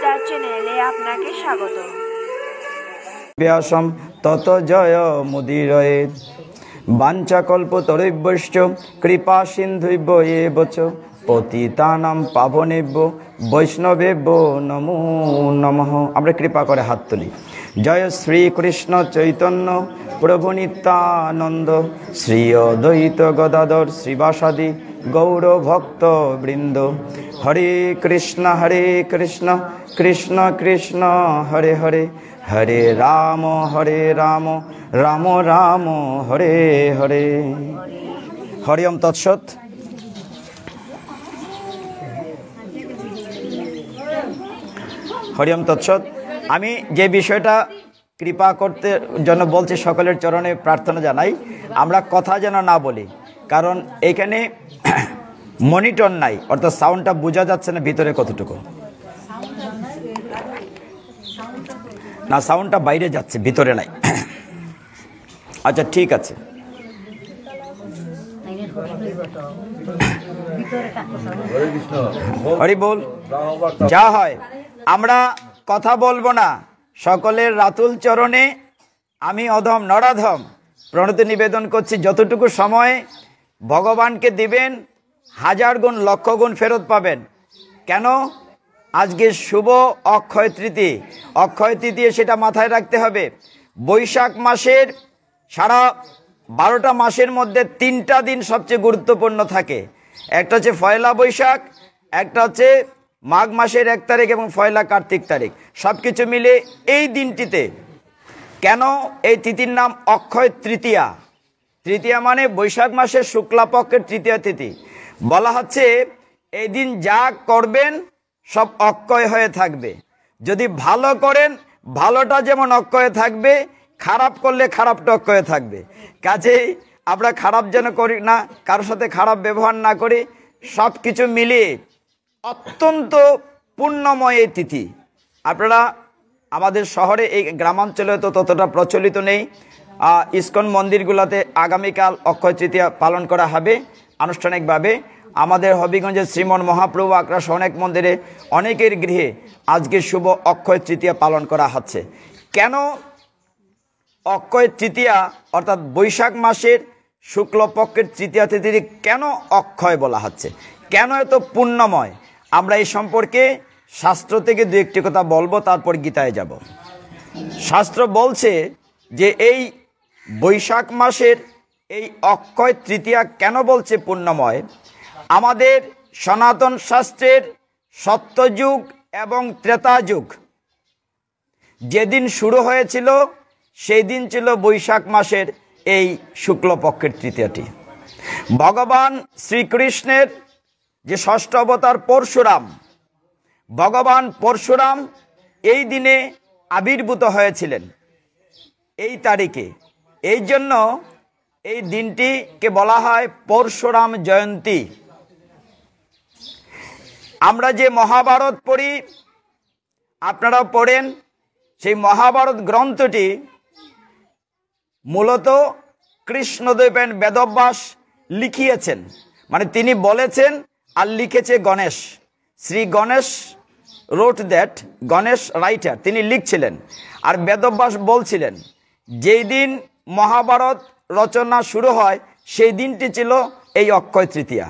গীতা চ্যানেলে আপনাকে স্বাগত। ব্যাসম তত জয় মুদিরয়ে বাঞ্ছাকল্পতরুভ্যশ্চ কৃপা সিন্ধুভ্য এব চ পতিতানাং পাবনেভ্যো বৈষ্ণবেভ্যো নমো নমঃ। আমরা কৃপা করে হাত তুলি। জয় শ্রী কৃষ্ণ চৈতন্য প্রভু নিত্যানন্দ শ্রী অদ্বৈত গদাধর শ্রীবাসাদি গৌর ভক্ত বৃন্দ। হরে কৃষ্ণ কৃষ্ণ কৃষ্ণ হরে হরে, হরে রাম রাম রাম হরে হরে। হরি ওম তৎসৎ। হরি ওম তৎসৎ। আমি যে বিষয়টা কৃপা করতে জন্য বলছি, সকলের চরণে প্রার্থনা জানাই আমরা কথা যেন না বলি, কারণ এখানে মনিটর নাই, অর্থাৎ সাউন্ডটা বোঝা যাচ্ছে না ভিতরে কতটুকু। না, সাউন্ডটা বাইরে যাচ্ছে, ভিতরে নাই। আচ্ছা ঠিক আছে। হরি বল। যা হয় আমরা কথা বলবো না, সকলের রাতুল চরণে আমি অধম নরাধম প্রণতি নিবেদন করছি। যতটুকু সময় ভগবানকে দিবেন 1000 গুণ 1,00,000 গুণ ফেরত পাবেন। কেন? আজকে শুভ অক্ষয় তৃতীয়া। অক্ষয় তৃতীয়া সেটা মাথায় রাখতে হবে। বৈশাখ মাসের সারা 12টা মাসের মধ্যে 3টা দিন সবচেয়ে গুরুত্বপূর্ণ থাকে। একটা হচ্ছে পয়লা বৈশাখ, একটা হচ্ছে মাঘ মাসের 1 তারিখ এবং পয়লা কার্তিক তারিখ। সব কিছু মিলে এই দিনটিতে কেন এই তিথির নাম অক্ষয় তৃতীয়া? তৃতীয়া মানে বৈশাখ মাসের শুক্লাপক্ষের তৃতীয়া তিথি। বলা হচ্ছে এই দিন যা করবেন সব অক্ষয় হয়ে থাকবে। যদি ভালো করেন ভালোটা যেমন অক্ষয় থাকবে, খারাপ করলে খারাপটা অক্ষয় থাকবে। কাজেই আমরা খারাপ যেন করি না, কারোর সাথে খারাপ ব্যবহার না করি। সব কিছু মিলিয়ে অত্যন্ত পুণ্যময় এই তিথি। আপনারা আমাদের শহরে, এই গ্রামাঞ্চলে তো ততটা প্রচলিত নেই। ইস্কন মন্দিরগুলোতে আগামীকাল অক্ষয় তৃতীয়া পালন করা হবে আনুষ্ঠানিকভাবে। আমাদের হবিগঞ্জের শ্রীমন মহাপ্রভু আগ্রাস অনেক মন্দিরে, অনেকের গৃহে আজকে শুভ অক্ষয় তৃতীয়া পালন করা হচ্ছে। কেন অক্ষয় তৃতীয়া অর্থাৎ বৈশাখ মাসের শুক্লপক্ষের তৃতীয়া তিথি কেন অক্ষয় বলা হচ্ছে, কেন এত পুণ্যময়, আমরা এই সম্পর্কে শাস্ত্র থেকে 2-1টি কথা বলবো, তারপর গীতায় যাব। শাস্ত্র বলছে যে এই বৈশাখ মাসের এই অক্ষয় তৃতীয়া কেন বলছে পুণ্যময়। আমাদের সনাতন শাস্ত্রের সত্যযুগ এবং ত্রেতা যুগ যেদিন শুরু হয়েছিল সেই দিন ছিল বৈশাখ মাসের এই শুক্লপক্ষের তৃতীয়াটি। ভগবান শ্রীকৃষ্ণের যে ষষ্ঠ অবতার পরশুরাম, ভগবান পরশুরাম এই দিনে আবির্ভূত হয়েছিলেন, এই তারিখে। এই জন্য এই দিনটিকে বলা হয় পরশুরাম জয়ন্তী। আমরা যে মহাভারত পড়ি, আপনারাও পড়েন, সেই মহাভারত গ্রন্থটি মূলত কৃষ্ণদেবের বেদব্যাস লিখিয়েছেন, মানে তিনি বলেছেন আর লিখেছে গণেশ। শ্রী গণেশ রোট দ্যাট, গণেশ রাইটার, তিনি লিখছিলেন। আর বেদব্যাস বলছিলেন যেই দিন মহাভারত রচনা শুরু হয় সেই দিনটি ছিল এই অক্ষয় তৃতীয়া।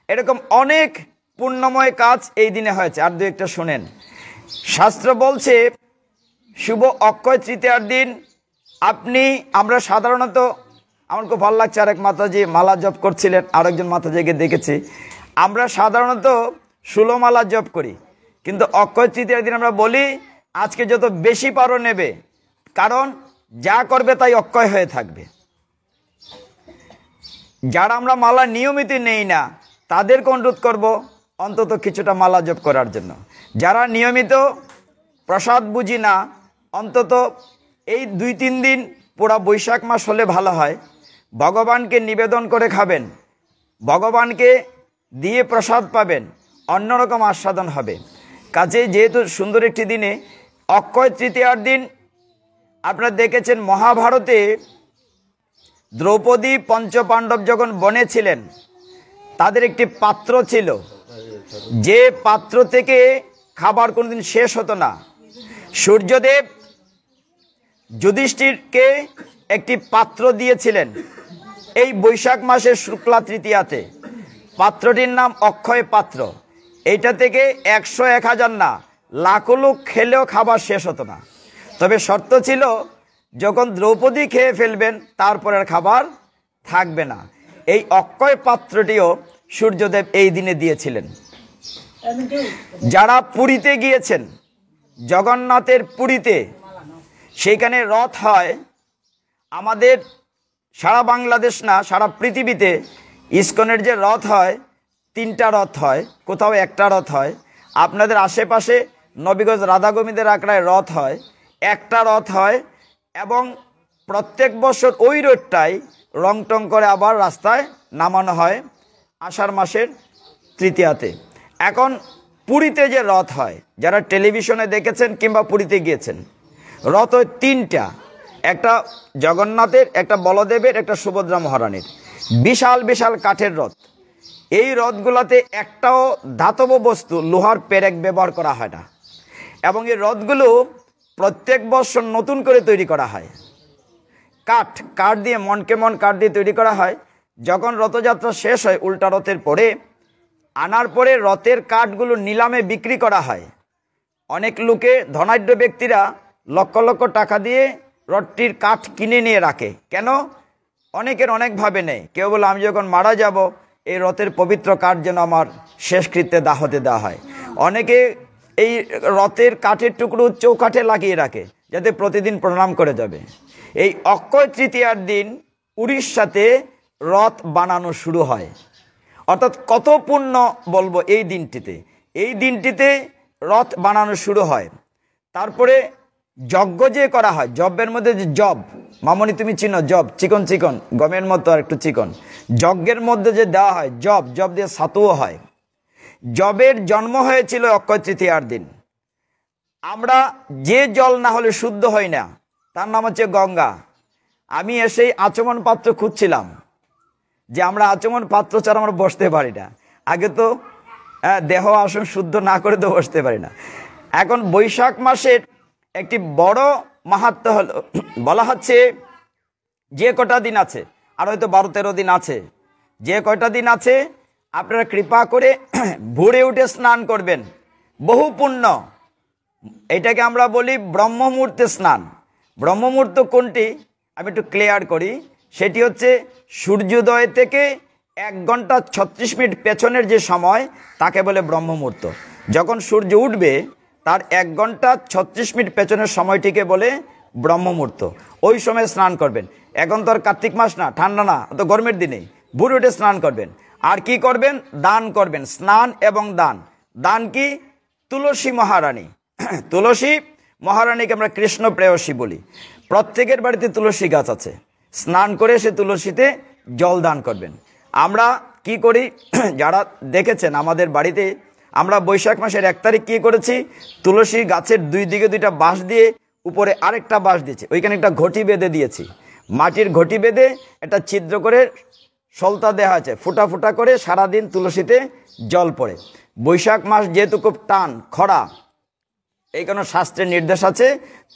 এরকম অনেক পুণ্যময় কাজ এই দিনে হয়েছে। আর 2-1টা শুনেন। শাস্ত্র বলছে শুভ অক্ষয় তৃতীয়ার দিন আমরা সাধারণত, আমার খুব ভালো লাগছে, আরেক মাতাজি মালা জপ করছিলেন, আরেকজন মাতাজিকে দেখেছি। আমরা সাধারণত 16 মালা জপ করি, কিন্তু অক্ষয় তৃতীয়ার দিন আমরা বলি আজকে যত বেশি পারো নেবে, কারণ যা করবে তাই অক্ষয় হয়ে থাকবে। যারা আমরা মালা নিয়মিত নেই না তাদেরকে অনুরোধ করব অন্তত কিছুটা মালা জপ করার জন্য। যারা নিয়মিত প্রসাদ বুঝি না, অন্তত এই 2-3 দিন পুরা বৈশাখ মাস হলে ভালো হয়। ভগবানকে নিবেদন করে খাবেন, ভগবানকে দিয়ে প্রসাদ পাবেন, অন্যরকম আস্বাদন হবে। কাজে যেহেতু সুন্দর একটি দিনে অক্ষয় তৃতীয়ার দিন, আপনারা দেখেছেন মহাভারতে দ্রৌপদী পঞ্চপাণ্ডব যখন বনে ছিলেন তাদের একটি পাত্র ছিল, যে পাত্র থেকে খাবার কোনোদিন শেষ হতো না। সূর্যদেব যুধিষ্ঠিরকে একটি পাত্র দিয়েছিলেন এই বৈশাখ মাসের শুক্লা তৃতীয়াতে। পাত্রটির নাম অক্ষয় পাত্র। এইটা থেকে 100, 1000 না, লাখো লোক খেলেও খাবার শেষ হতো না। তবে শর্ত ছিল, যখন দ্রৌপদী খেয়ে ফেলবেন তারপর আর খাবার থাকবে না। এই অক্ষয় পাত্রটিও সূর্যদেব এই দিনে দিয়েছিলেন। যারা পুরীতে গিয়েছেন, জগন্নাথের পুরীতে, সেইখানে রথ হয়। আমাদের সারা বাংলাদেশ না, সারা পৃথিবীতে ইস্কনের যে রথ হয়, 3টা রথ হয়, কোথাও একটা রথ হয়। আপনাদের আশেপাশে নবীগঞ্জ রাধা গোবিন্দের আখড়ায় রথ হয়, একটা রথ হয়, এবং প্রত্যেক বছর ওই রথটাই রং টং করে আবার রাস্তায় নামানো হয় আষাঢ় মাসের তৃতীয়াতে। এখন পুরীতে যে রথ হয়, যারা টেলিভিশনে দেখেছেন কিংবা পুরীতে গিয়েছেন, রথ হয় 3টা, একটা জগন্নাথের, একটা বলদেবের, একটা সুভদ্রা মহারানীর। বিশাল বিশাল কাঠের রথ। এই রথগুলোতে একটাও ধাতব বস্তু, লোহার পেরেক ব্যবহার করা হয় না, এবং এই রথগুলো প্রত্যেক বছর নতুন করে তৈরি করা হয়। কাঠ দিয়ে, মনকে মন কাঠ দিয়ে তৈরি করা হয়। যখন রথযাত্রা শেষ হয়, উল্টা রথের পরে আনার পরে রথের কাঠগুলো নিলামে বিক্রি করা হয়। অনেক লোকে, ধনাঢ্য ব্যক্তিরা লক্ষ লক্ষ টাকা দিয়ে রথটির কাঠ কিনে নিয়ে রাখে। কেন? অনেকের অনেকভাবে নেই। কেউ বলে, আমি যখন মারা যাব এই রথের পবিত্র কাঠ যেন আমার শেষকৃত্যে দাহতে দেওয়া হয়। অনেকে এই রথের কাঠের টুকরো চৌকাঠে লাগিয়ে রাখে, যাতে প্রতিদিন প্রণাম করে যাবে। এই অক্ষয় তৃতীয়ার দিন উড়িষ্যাতে রথ বানানো শুরু হয়। অর্থাৎ কত পুণ্য বলবো এই দিনটিতে। এই দিনটিতে রথ বানানো শুরু হয়। তারপরে যজ্ঞ যে করা হয়, যজ্ঞের মধ্যে যে জব, মামনি তুমি চিনো জব, চিকন চিকন গমের মতো আর একটু চিকন, যজ্ঞের মধ্যে যে দেওয়া হয় জব দিয়ে ছাতুও হয়। জবের জন্ম হয়েছিল অক্ষয় তৃতীয়ার দিন। আমরা যে জল না হলে শুদ্ধ হই না, তার নাম হচ্ছে গঙ্গা। আমি এসেই আচমন পাত্র খুঁজছিলাম, যে আমরা আচমন পাত্র ছাড়া আমরা বসতে পারি না। আগে তো দেহ আসন শুদ্ধ না করে তো বসতে পারি না। এখন বৈশাখ মাসের একটি বড় মাহাত্ম্য হলো, বলা হচ্ছে যে কটা দিন আছে, আর হয়তো 12-13 দিন আছে, যে কয়টা দিন আছে আপনারা কৃপা করে ভোরে উঠে স্নান করবেন, বহু পুণ্য। এটাকে আমরা বলি ব্রহ্ম মুহূর্তে স্নান। ব্রহ্ম মুহূর্ত কোনটি আমি একটু ক্লিয়ার করি। সেটি হচ্ছে সূর্যোদয় থেকে 1 ঘন্টা 36 মিনিট পেছনের যে সময়, তাকে বলে ব্রহ্ম মুহূর্ত। যখন সূর্য উঠবে তার 1 ঘন্টা 36 মিনিট পেছনের সময়টিকে বলে ব্রহ্ম মুহূর্ত। ওই সময় স্নান করবেন। এখন তো আর কার্তিক মাস না, ঠান্ডা না, তো গরমের দিনে ভোরে উঠে স্নান করবেন। আর কি করবেন? দান করবেন। স্নান এবং দান। দান কি? তুলসী মহারানী। তুলসী মহারানীকে আমরা কৃষ্ণ প্রেয়সী বলি। প্রত্যেকের বাড়িতে তুলসী গাছ আছে। স্নান করে সে তুলসীতে জল দান করবেন। আমরা কি করি, যারা দেখেছেন আমাদের বাড়িতে, আমরা বৈশাখ মাসের 1 তারিখ কি করেছি, তুলসী গাছের 2 দিকে 2টা বাঁশ দিয়ে উপরে আরেকটা বাঁশ দিয়েছি, ওইখানে একটা ঘটি বেঁধে দিয়েছি। মাটির ঘটি বেঁধে একটা ছিদ্র করে সলতা দেওয়া আছে, ফুটা ফুটা করে সারাদিন তুলসীতে জল পড়ে। বৈশাখ মাস যেহেতু খুব টান, খরা, এই কারণে শাস্ত্রের নির্দেশ আছে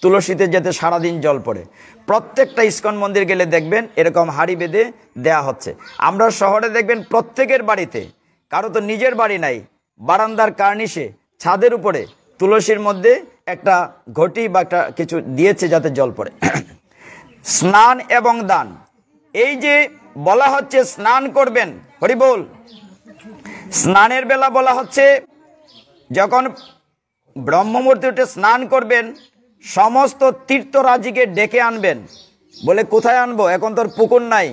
তুলসীতে যাতে সারাদিন জল পড়ে। প্রত্যেকটা ইস্কন মন্দির গেলে দেখবেন এরকম হাঁড়ি বেঁধে দেয়া হচ্ছে। আমরা শহরে দেখবেন প্রত্যেকের বাড়িতে, কারো তো নিজের বাড়ি নাই, বারান্দার কার্নিশে, ছাদের উপরে তুলসীর মধ্যে একটা ঘটি বা একটা কিছু দিয়েছে যাতে জল পড়ে। স্নান এবং দান, এই যে বলা হচ্ছে স্নান করবেন, হরি বল। স্নানের বেলা বলা হচ্ছে যখন ব্রহ্ম মুহূর্তে উঠে স্নান করবেন, সমস্ত তীর্থরাজিকে ডেকে আনবেন। বলে কোথায় আনবো? এখন তোর পুকুর নাই,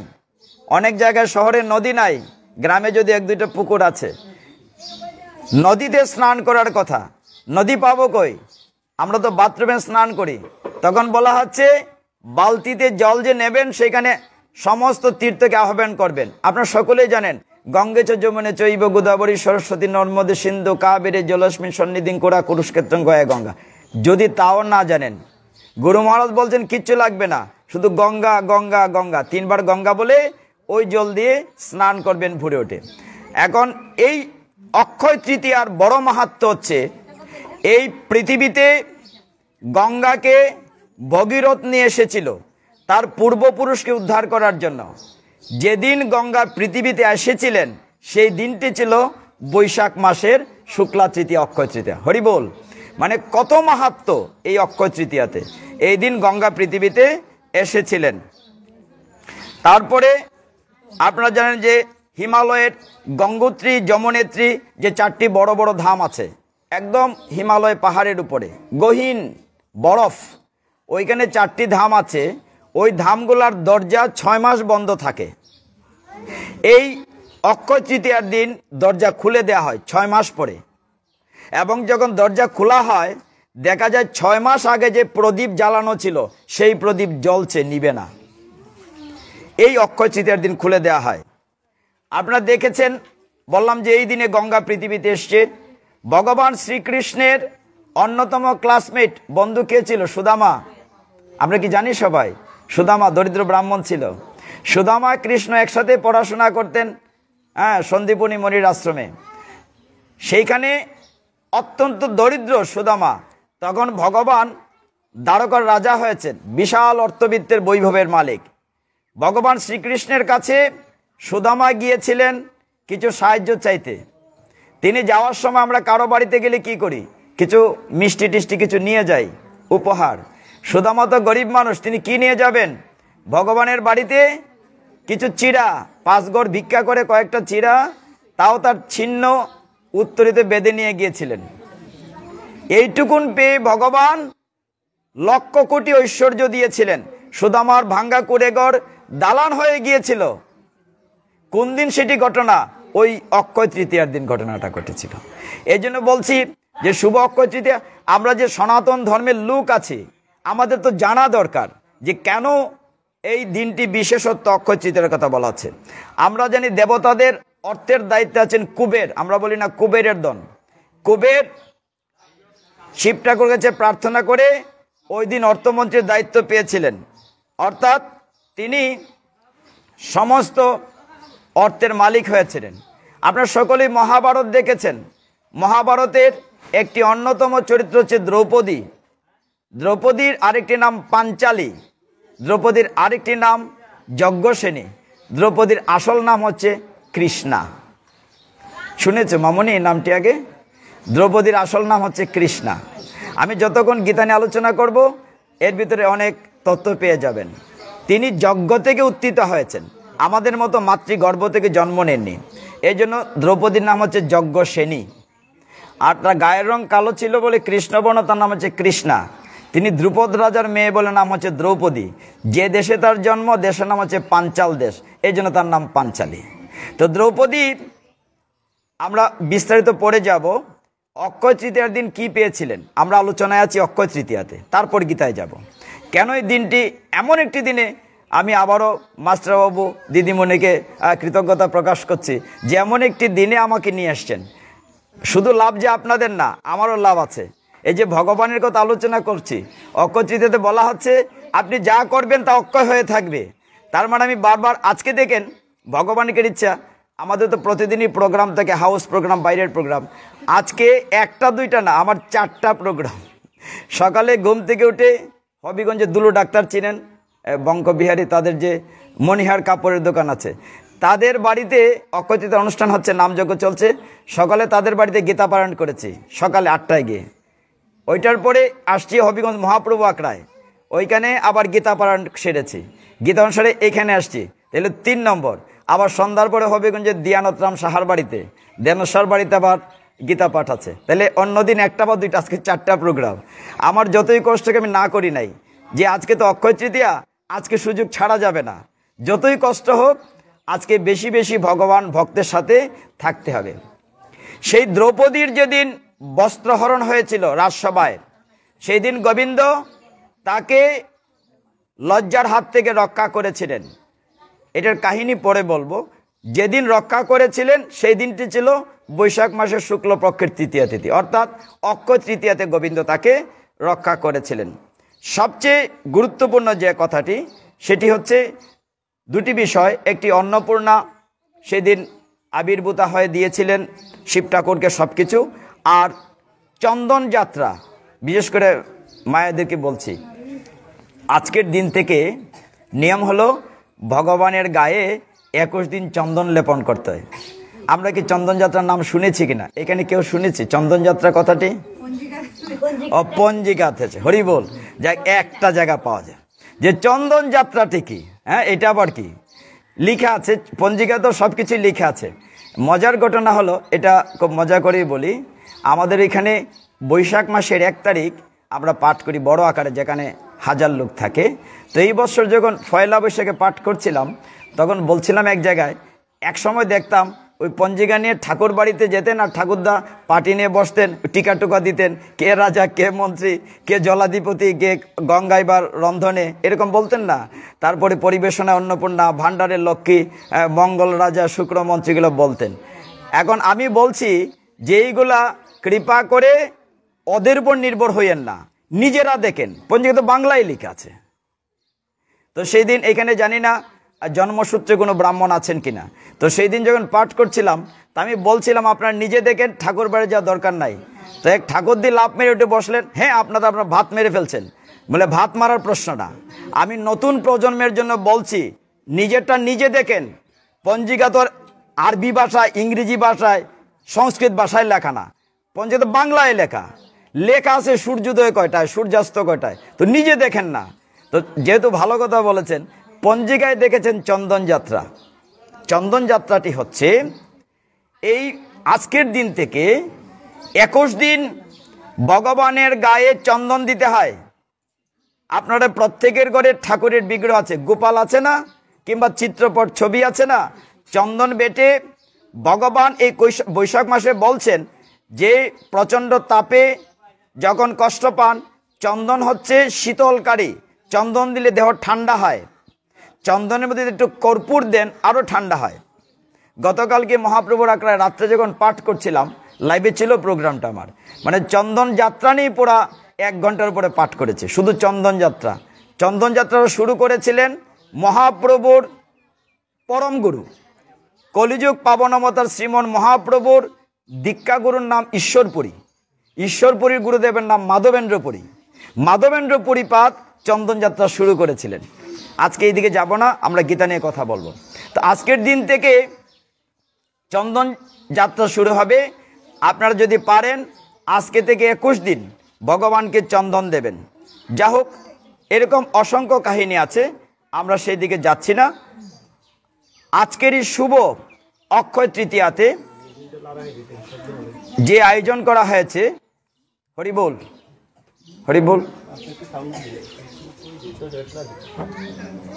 অনেক জায়গায় শহরে নদী নাই, গ্রামে যদি 1-2টা পুকুর আছে। নদীতে স্নান করার কথা, নদী পাবো কই? আমরা তো বাথরুমে স্নান করি। তখন বলা হচ্ছে বালতিতে জল যে নেবেন, সেখানে সমস্ত তীর্থকে আহ্বান করবেন। আপনারা সকলেই জানেন, গঙ্গে চ যমুনে চৈব গোদাবরী সরস্বতী নর্মদে সিন্ধু কাবেরী জলস্মিন সন্নিধিং কোরা কুরুক্ষেত্রং গয়া গঙ্গা। যদি তাও না জানেন, গুরু মহারাজ বলছেন কিচ্ছু লাগবে না, শুধু গঙ্গা গঙ্গা গঙ্গা 3 বার গঙ্গা বলে ওই জল দিয়ে স্নান করবেন ভোরে ওঠে। এখন এই অক্ষয় তৃতীয়ার বড় মাহাত্ম্য হচ্ছে, এই পৃথিবীতে গঙ্গাকে ভগীরথ নিয়ে এসেছিল তার পূর্বপুরুষকে উদ্ধার করার জন্য। যেদিন গঙ্গা পৃথিবীতে এসেছিলেন সেই দিনটি ছিল বৈশাখ মাসের শুক্লা তৃতীয়া, অক্ষয় তৃতীয়া। হরি বল। মানে কত মাহাত্ম্য এই অক্ষয় তৃতীয়াতে, এই দিন গঙ্গা পৃথিবীতে এসেছিলেন। তারপরে আপনারা জানেন যে হিমালয়ের গঙ্গোত্রী, যমনেত্রী যে চারটি বড় বড় ধাম আছে একদম হিমালয় পাহাড়ের উপরে, গহীন বরফ, ওইখানে চারটি ধাম আছে। ওই ধামগুলার দরজা 6 মাস বন্ধ থাকে। এই অক্ষয় তৃতীয়ার দিন দরজা খুলে দেওয়া হয় 6 মাস পরে, এবং যখন দরজা খোলা হয় দেখা যায় 6 মাস আগে যে প্রদীপ জ্বালানো ছিল সেই প্রদীপ জ্বলছে, নিবে না। এই অক্ষয় তৃতীয়ার দিন খুলে দেওয়া হয়। আপনারা দেখেছেন, বললাম যে এই দিনে গঙ্গা পৃথিবীতে এসছে। ভগবান শ্রীকৃষ্ণের অন্যতম ক্লাসমেট বন্ধু কে ছিল? সুদামা। আমরা কি জানি সবাই? সুদামা দরিদ্র ব্রাহ্মণ ছিল। সুদামা কৃষ্ণ একসাথে পড়াশোনা করতেন, সন্দীপনী মণির আশ্রমে। সেইখানে অত্যন্ত দরিদ্র সুদামা। তখন ভগবান দ্বারকার রাজা হয়েছেন, বিশাল অর্থবিত্তের বৈভবের মালিক। ভগবান শ্রীকৃষ্ণের কাছে সুদামা গিয়েছিলেন কিছু সাহায্য চাইতে। তিনি যাওয়ার সময় আমরা কারো বাড়িতে গেলে কি করি? কিছু মিষ্টি টিষ্টি কিছু নিয়ে যাই, উপহার। সুদামা তো গরিব মানুষ, তিনি কি নিয়ে যাবেন? ভগবানের বাড়িতে কিছু চিড়া, 5 গড় ভিক্ষা করে কয়েকটা চিড়া, তাও তার ছিন্ন উত্তরিতে বেঁধে নিয়ে গিয়েছিলেন। এইটুকুন পেয়ে ভগবান লক্ষ কোটি ঐশ্বর্য দিয়েছিলেন। সুদামার ভাঙ্গা কুড়েঘর দালান হয়ে গিয়েছিল। কোন দিন সেটি ঘটনা? ওই অক্ষয় তৃতীয়ার দিন ঘটনাটা ঘটেছিল। এই জন্য বলছি যে শুভ অক্ষয় তৃতীয়া, আমরা যে সনাতন ধর্মের লোক আছি আমাদের তো জানা দরকার যে কেন এই দিনটি বিশেষত্ব অক্ষয় তৃতীয়ার কথা বলা আছে। আমরা জানি দেবতাদের অর্থের দায়িত্বে আছেন কুবের, আমরা বলি না কুবেরের দন। কুবের শিব ঠাকুর কাছে প্রার্থনা করে ওই দিন অর্থমন্ত্রীর দায়িত্ব পেয়েছিলেন, অর্থাৎ তিনি সমস্ত অর্থের মালিক হয়েছিলেন। আপনারা সকলেই মহাভারত দেখেছেন। মহাভারতের একটি অন্যতম চরিত্র হচ্ছে দ্রৌপদী। দ্রৌপদীর আরেকটি নাম পাঞ্চালী, দ্রৌপদীর আরেকটি নাম যজ্ঞসেনী, দ্রৌপদীর আসল নাম হচ্ছে কৃষ্ণা। শুনেছ মামনি নামটি আগে? দ্রৌপদীর আসল নাম হচ্ছে কৃষ্ণা। আমি যতক্ষণ গীতা নিয়ে আলোচনা করব এর ভিতরে অনেক তথ্য পেয়ে যাবেন। তিনি যজ্ঞ থেকে উত্থিত হয়েছেন, আমাদের মতো মাতৃগর্ভ থেকে জন্ম নেননি। এই জন্য দ্রৌপদীর নাম হচ্ছে যজ্ঞসেনী। আর তার গায়ের রং কালো ছিল বলে কৃষ্ণবর্ণ, তার নাম হচ্ছে কৃষ্ণা। তিনি ধ্রুপদ রাজার মেয়ে বলে নাম হচ্ছে দ্রৌপদী। যে দেশে তার জন্ম দেশের নাম হচ্ছে পাঞ্চাল দেশ, এই জন্য তার নাম পাঞ্চালী। তো দ্রৌপদী আমরা বিস্তারিত পড়ে যাব। অক্ষয় তৃতীয়ার দিন কি পেয়েছিলেন আমরা আলোচনায় আছি অক্ষয় তৃতীয়াতে, তারপর গীতায় যাব। কেন এই দিনটি এমন একটি দিনে আমি আবারও মাস্টারবাবু দিদিমণিকে কৃতজ্ঞতা প্রকাশ করছি যে এমন একটি দিনে আমাকে নিয়ে আসছেন। শুধু লাভ যে আপনাদের না, আমারও লাভ আছে। এই যে ভগবানের কথা আলোচনা করছি, অক্ষয় তৃতীয়াতে বলা হচ্ছে আপনি যা করবেন তা অক্ষয় হয়ে থাকবে। তার মানে আমি বারবার, আজকে দেখেন ভগবানের ইচ্ছা, আমাদের তো প্রতিদিনই প্রোগ্রাম থাকে, হাউস প্রোগ্রাম, বাইরের প্রোগ্রাম। আজকে 1টা 2টা না, আমার 4টা প্রোগ্রাম। সকালে ঘুম থেকে উঠে হবিগঞ্জে দুলু ডাক্তার চিনেন, বঙ্কবিহারী, তাদের যে মণিহার কাপড়ের দোকান আছে, তাদের বাড়িতে অক্ষয় তৃতীয়া অনুষ্ঠান হচ্ছে, নামযজ্ঞ চলছে। সকালে তাদের বাড়িতে গীতা পারায়ণ করেছি সকালে 8টায় গিয়ে। ওইটার পরে আসছি হবিগঞ্জ মহাপ্রভু আখড়ায়, ওইখানে আবার গীতা পারায়ণ সেরেছি। গীতা অনুসারে এইখানে আসছি, তাহলে 3 নম্বর। আবার সন্ধ্যার পরে হবিগঞ্জের দিয়ানতরাম সাহার বাড়িতে, দেনেশ্বর বাড়িতে আবার গীতা পাঠ আছে। তাহলে অন্যদিন 1টা বা 2টা, আজকে 4টা প্রোগ্রাম। আমার যতই কষ্টকে আমি না করি নাই যে আজকে তো অক্ষয় তৃতীয়া, আজকে সুযোগ ছাড়া যাবে না। যতই কষ্ট হোক আজকে বেশি বেশি ভগবান ভক্তের সাথে থাকতে হবে। সেই দ্রৌপদীর যেদিন বস্ত্রহরণ হয়েছিল রাজসভায়, সেই দিন গোবিন্দ তাকে লজ্জার হাত থেকে রক্ষা করেছিলেন। এটার কাহিনী পরে বলবো। যেদিন রক্ষা করেছিলেন সেই দিনটি ছিল বৈশাখ মাসের শুক্লপক্ষের তৃতীয়া তিথি, অর্থাৎ অক্ষয় তৃতীয়াতে গোবিন্দ তাকে রক্ষা করেছিলেন। সবচেয়ে গুরুত্বপূর্ণ যে কথাটি সেটি হচ্ছে 2টি বিষয়। একটি অন্নপূর্ণা সেদিন আবির্ভূতা হয়ে দিয়েছিলেন শিব ঠাকুরকে সব কিছু, আর চন্দন যাত্রা, বিশেষ করে মায়েদেরকে বলছি, আজকের দিন থেকে নিয়ম হলো ভগবানের গায়ে 21 দিন চন্দন লেপন করতে হয়। আমরা কি চন্দন যাত্রার নাম শুনেছি কিনা? এখানে কেউ শুনেছি চন্দন যাত্রা কথাটি? পঞ্জিকাতে আছে, হরি বল। যা একটা জায়গা পাওয়া যায় যে চন্দন যাত্রাটি কি, হ্যাঁ, এটা আবার কি লিখা আছে পঞ্জিকা, তো সব কিছুই লিখা আছে। মজার ঘটনা হলো, এটা খুব মজা করেই বলি, আমাদের এখানে বৈশাখ মাসের 1 তারিখ আমরা পাঠ করি বড় আকারে, যেখানে 1000 লোক থাকে। তো এই বছর যখন পয়লা বৈশাখে পাঠ করছিলাম, তখন বলছিলাম এক জায়গায়, এক সময় দেখতাম ওই পঞ্জিকা নিয়ে ঠাকুর বাড়িতে যেতেন আর ঠাকুরদা পাটি নিয়ে বসতেন, টিকা টুকা দিতেন, কে রাজা, কে মন্ত্রী, কে জলাধিপতি, কে গঙ্গায় বা রন্ধনে, এরকম বলতেন না। তারপরে পরিবেশনা অন্নপূর্ণা, ভাণ্ডারের লক্ষ্মী, মঙ্গল রাজা, শুক্র মন্ত্রীগুলো বলতেন। এখন আমি বলছি যে এইগুলা কৃপা করে ওদের উপর নির্ভর হইয়েন না, নিজেরা দেখেন, পঞ্জিকা তো বাংলায় লেখা আছে। তো সেই দিন এখানে জানি না জন্মসূত্রে কোনো ব্রাহ্মণ আছেন কিনা, তো সেই দিন যখন পাঠ করছিলাম, তা আমি বলছিলাম আপনারা নিজে দেখেন, ঠাকুর বাড়ি যাওয়ার দরকার নাই। তো এক ঠাকুর দিয়ে লাভ মেরে উঠে বসলেন, হ্যাঁ আপনারা ভাত মেরে ফেলছেন। বলে ভাত মারার প্রশ্ন না, আমি নতুন প্রজন্মের জন্য বলছি, নিজেরটা নিজে দেখেন। পঞ্জিকা তো আরবি ভাষায়, ইংরেজি ভাষায়, সংস্কৃত ভাষায় লেখা না, পঞ্জিকা তো বাংলায় লেখা। লেখা আছে সূর্যোদয় কয়টায়, সূর্যাস্ত কয়টায়, তো নিজে দেখেন না। তো যেহেতু ভালো কথা বলেছেন, পঞ্জিকায় দেখেছেন চন্দন যাত্রা। চন্দন যাত্রাটি হচ্ছে এই আজকের দিন থেকে 21 দিন ভগবানের গায়ে চন্দন দিতে হয়। আপনারা প্রত্যেকের ঘরে ঠাকুরের বিগ্রহ আছে, গোপাল আছে না, কিংবা চিত্রপট ছবি আছে না, চন্দন বেটে ভগবান এই বৈশাখ মাসে বলছেন যে প্রচণ্ড তাপে যখন কষ্ট পান, চন্দন হচ্ছে শীতলকারী, চন্দন দিলে দেহ ঠান্ডা হয়। চন্দনের মধ্যে একটু কর্পূর দেন, আরও ঠান্ডা হয়। গতকালকে মহাপ্রভুর আখড়ায় রাত্রে যখন পাঠ করছিলাম, লাইভে ছিল প্রোগ্রামটা আমার, মানে চন্দন যাত্রা নিয়ে পুরা 1 ঘন্টার উপরে পাঠ করেছে, শুধু চন্দন যাত্রা। চন্দন যাত্রা শুরু করেছিলেন মহাপ্রভুর পরম গুরু, কলিযুগ পাবনমতার শ্রীমন মহাপ্রভুর দীক্ষাগুরুর নাম ঈশ্বরপুরী, ঈশ্বরপুরীর গুরুদেবের নাম মাধবেন্দ্রপুরী। মাধবেন্দ্রপুরীপাদ চন্দন যাত্রা শুরু করেছিলেন। আজকে এইদিকে যাব না, আমরা গীতা নিয়ে কথা বলবো। তো আজকের দিন থেকে চন্দন যাত্রা শুরু হবে। আপনারা যদি পারেন আজকে থেকে 21 দিন ভগবানকে চন্দন দেবেন। যা হোক, এরকম অসংখ্য কাহিনী আছে, আমরা সেই দিকে যাচ্ছি না। আজকেরই শুভ অক্ষয় তৃতীয়াতে যে আয়োজন করা হয়েছে, হরি বল, হরি বল,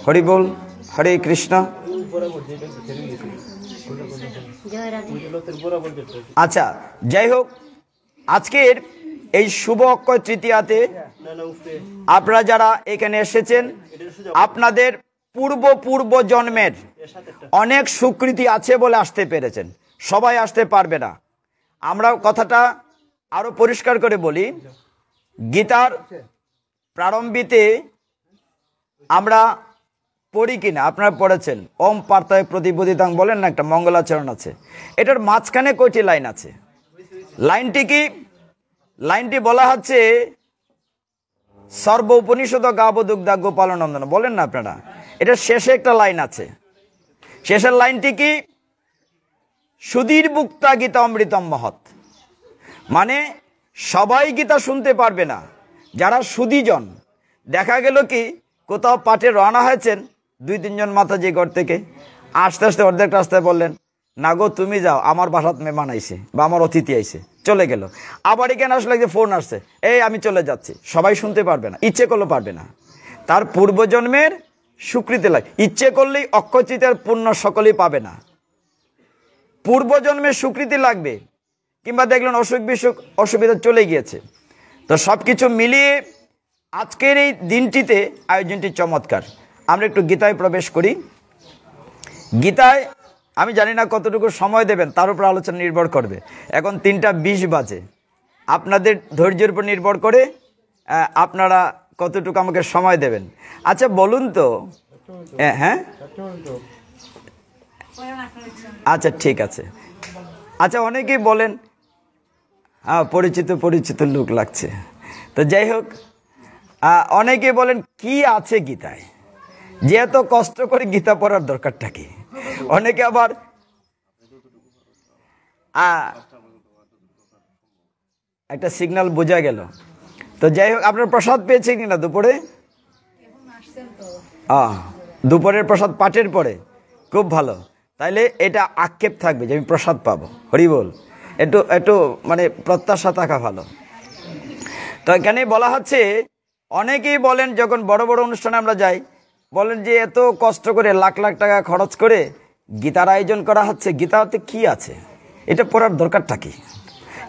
হরি বল, হরে কৃষ্ণ। আচ্ছা, যাই হোক, আজকের এই শুভ অক্ষয় তৃতীয়াতে আপনারা যারা এখানে এসেছেন, আপনাদের পূর্ব জন্মের অনেক সুকৃতি আছে বলে আসতে পেরেছেন। সবাই আসতে পারবে না। আমরা কথাটা আরো পরিষ্কার করে বলি, গীতার প্রারম্ভিতে আমরা পড়ি কিনা, আপনারা পড়েছেন, ওম পার্থয় প্রতিবোধিতাং বলেন না, একটা মঙ্গলাচরণ আছে। এটার মাঝখানে কয়টি লাইন আছে? লাইনটি কি? লাইনটি বলা হচ্ছে সর্ব উপনিষদ গাবদুগ্ধা গোপালনন্দন, বলেন না আপনারা। এটা শেষে একটা লাইন আছে। শেষের লাইনটি কি? সুধীর বুক্তা গীতা অমৃতম মহৎ। মানে সবাই গীতা শুনতে পারবে না, যারা সুধীজন। দেখা গেল কি, কোথাও পাঠে রওনা হয়েছেন, 2-3 জন মাতাজি ঘর থেকে আস্তে আস্তে অর্ধেক রাস্তায় বললেন, না গো তুমি যাও, আমার বাসাত মেহমান আইছে বা আমার অতিথি আইছে, চলে গেল। আবার এখানে আসলে যে ফোন আসছে, এই আমি চলে যাচ্ছি। সবাই শুনতে পারবে না, ইচ্ছে করলেও পারবে না। তার পূর্বজন্মের স্বীকৃতি লাগে। ইচ্ছে করলেই অক্ষয় তৃতীয়ার পুণ্য সকলেই পাবে না, পূর্বজন্মের স্বীকৃতি লাগবে। কিংবা দেখলেন অসুখ বিসুখ অসুবিধা চলে গিয়েছে। তো সব কিছু মিলিয়ে আজকের এই দিনটিতে আয়োজনটি চমৎকার। আমরা একটু গীতায় প্রবেশ করি। গীতায় আমি জানি না কতটুকু সময় দেবেন, তার উপর আলোচনা নির্ভর করবে। এখন 3:20 বাজে, আপনাদের ধৈর্যের উপর নির্ভর করে আপনারা কতটুকু আমাকে সময় দেবেন। আচ্ছা বলুন তো, হ্যাঁ আচ্ছা ঠিক আছে। আচ্ছা অনেকেই বলেন, হ্যাঁ, পরিচিত পরিচিত লোক লাগছে। তো যাই হোক, অনেকে বলেন কি আছে গীতায়, যে এত কষ্ট করে গীতা পড়ার দরকারটা কি? অনেকে আবার একটা সিগন্যাল বোঝা গেল। তো যাই হোক, আপনার প্রসাদ পেয়েছেন কিনা দুপুরে? দুপুরের প্রসাদ পাঠের পরে, খুব ভালো। তাইলে এটা আক্ষেপ থাকবে যে আমি প্রসাদ পাবো। হরি বল। একটু একটু মানে প্রত্যাশা থাকা ভালো। তো এখানে বলা হচ্ছে, অনেকেই বলেন যখন বড় বড় অনুষ্ঠানে আমরা যাই, বলেন যে এত কষ্ট করে লাখ লাখ টাকা খরচ করে গীতার আয়োজন করা হচ্ছে, গীতাতে কি আছে, এটা পড়ার দরকারটা কি?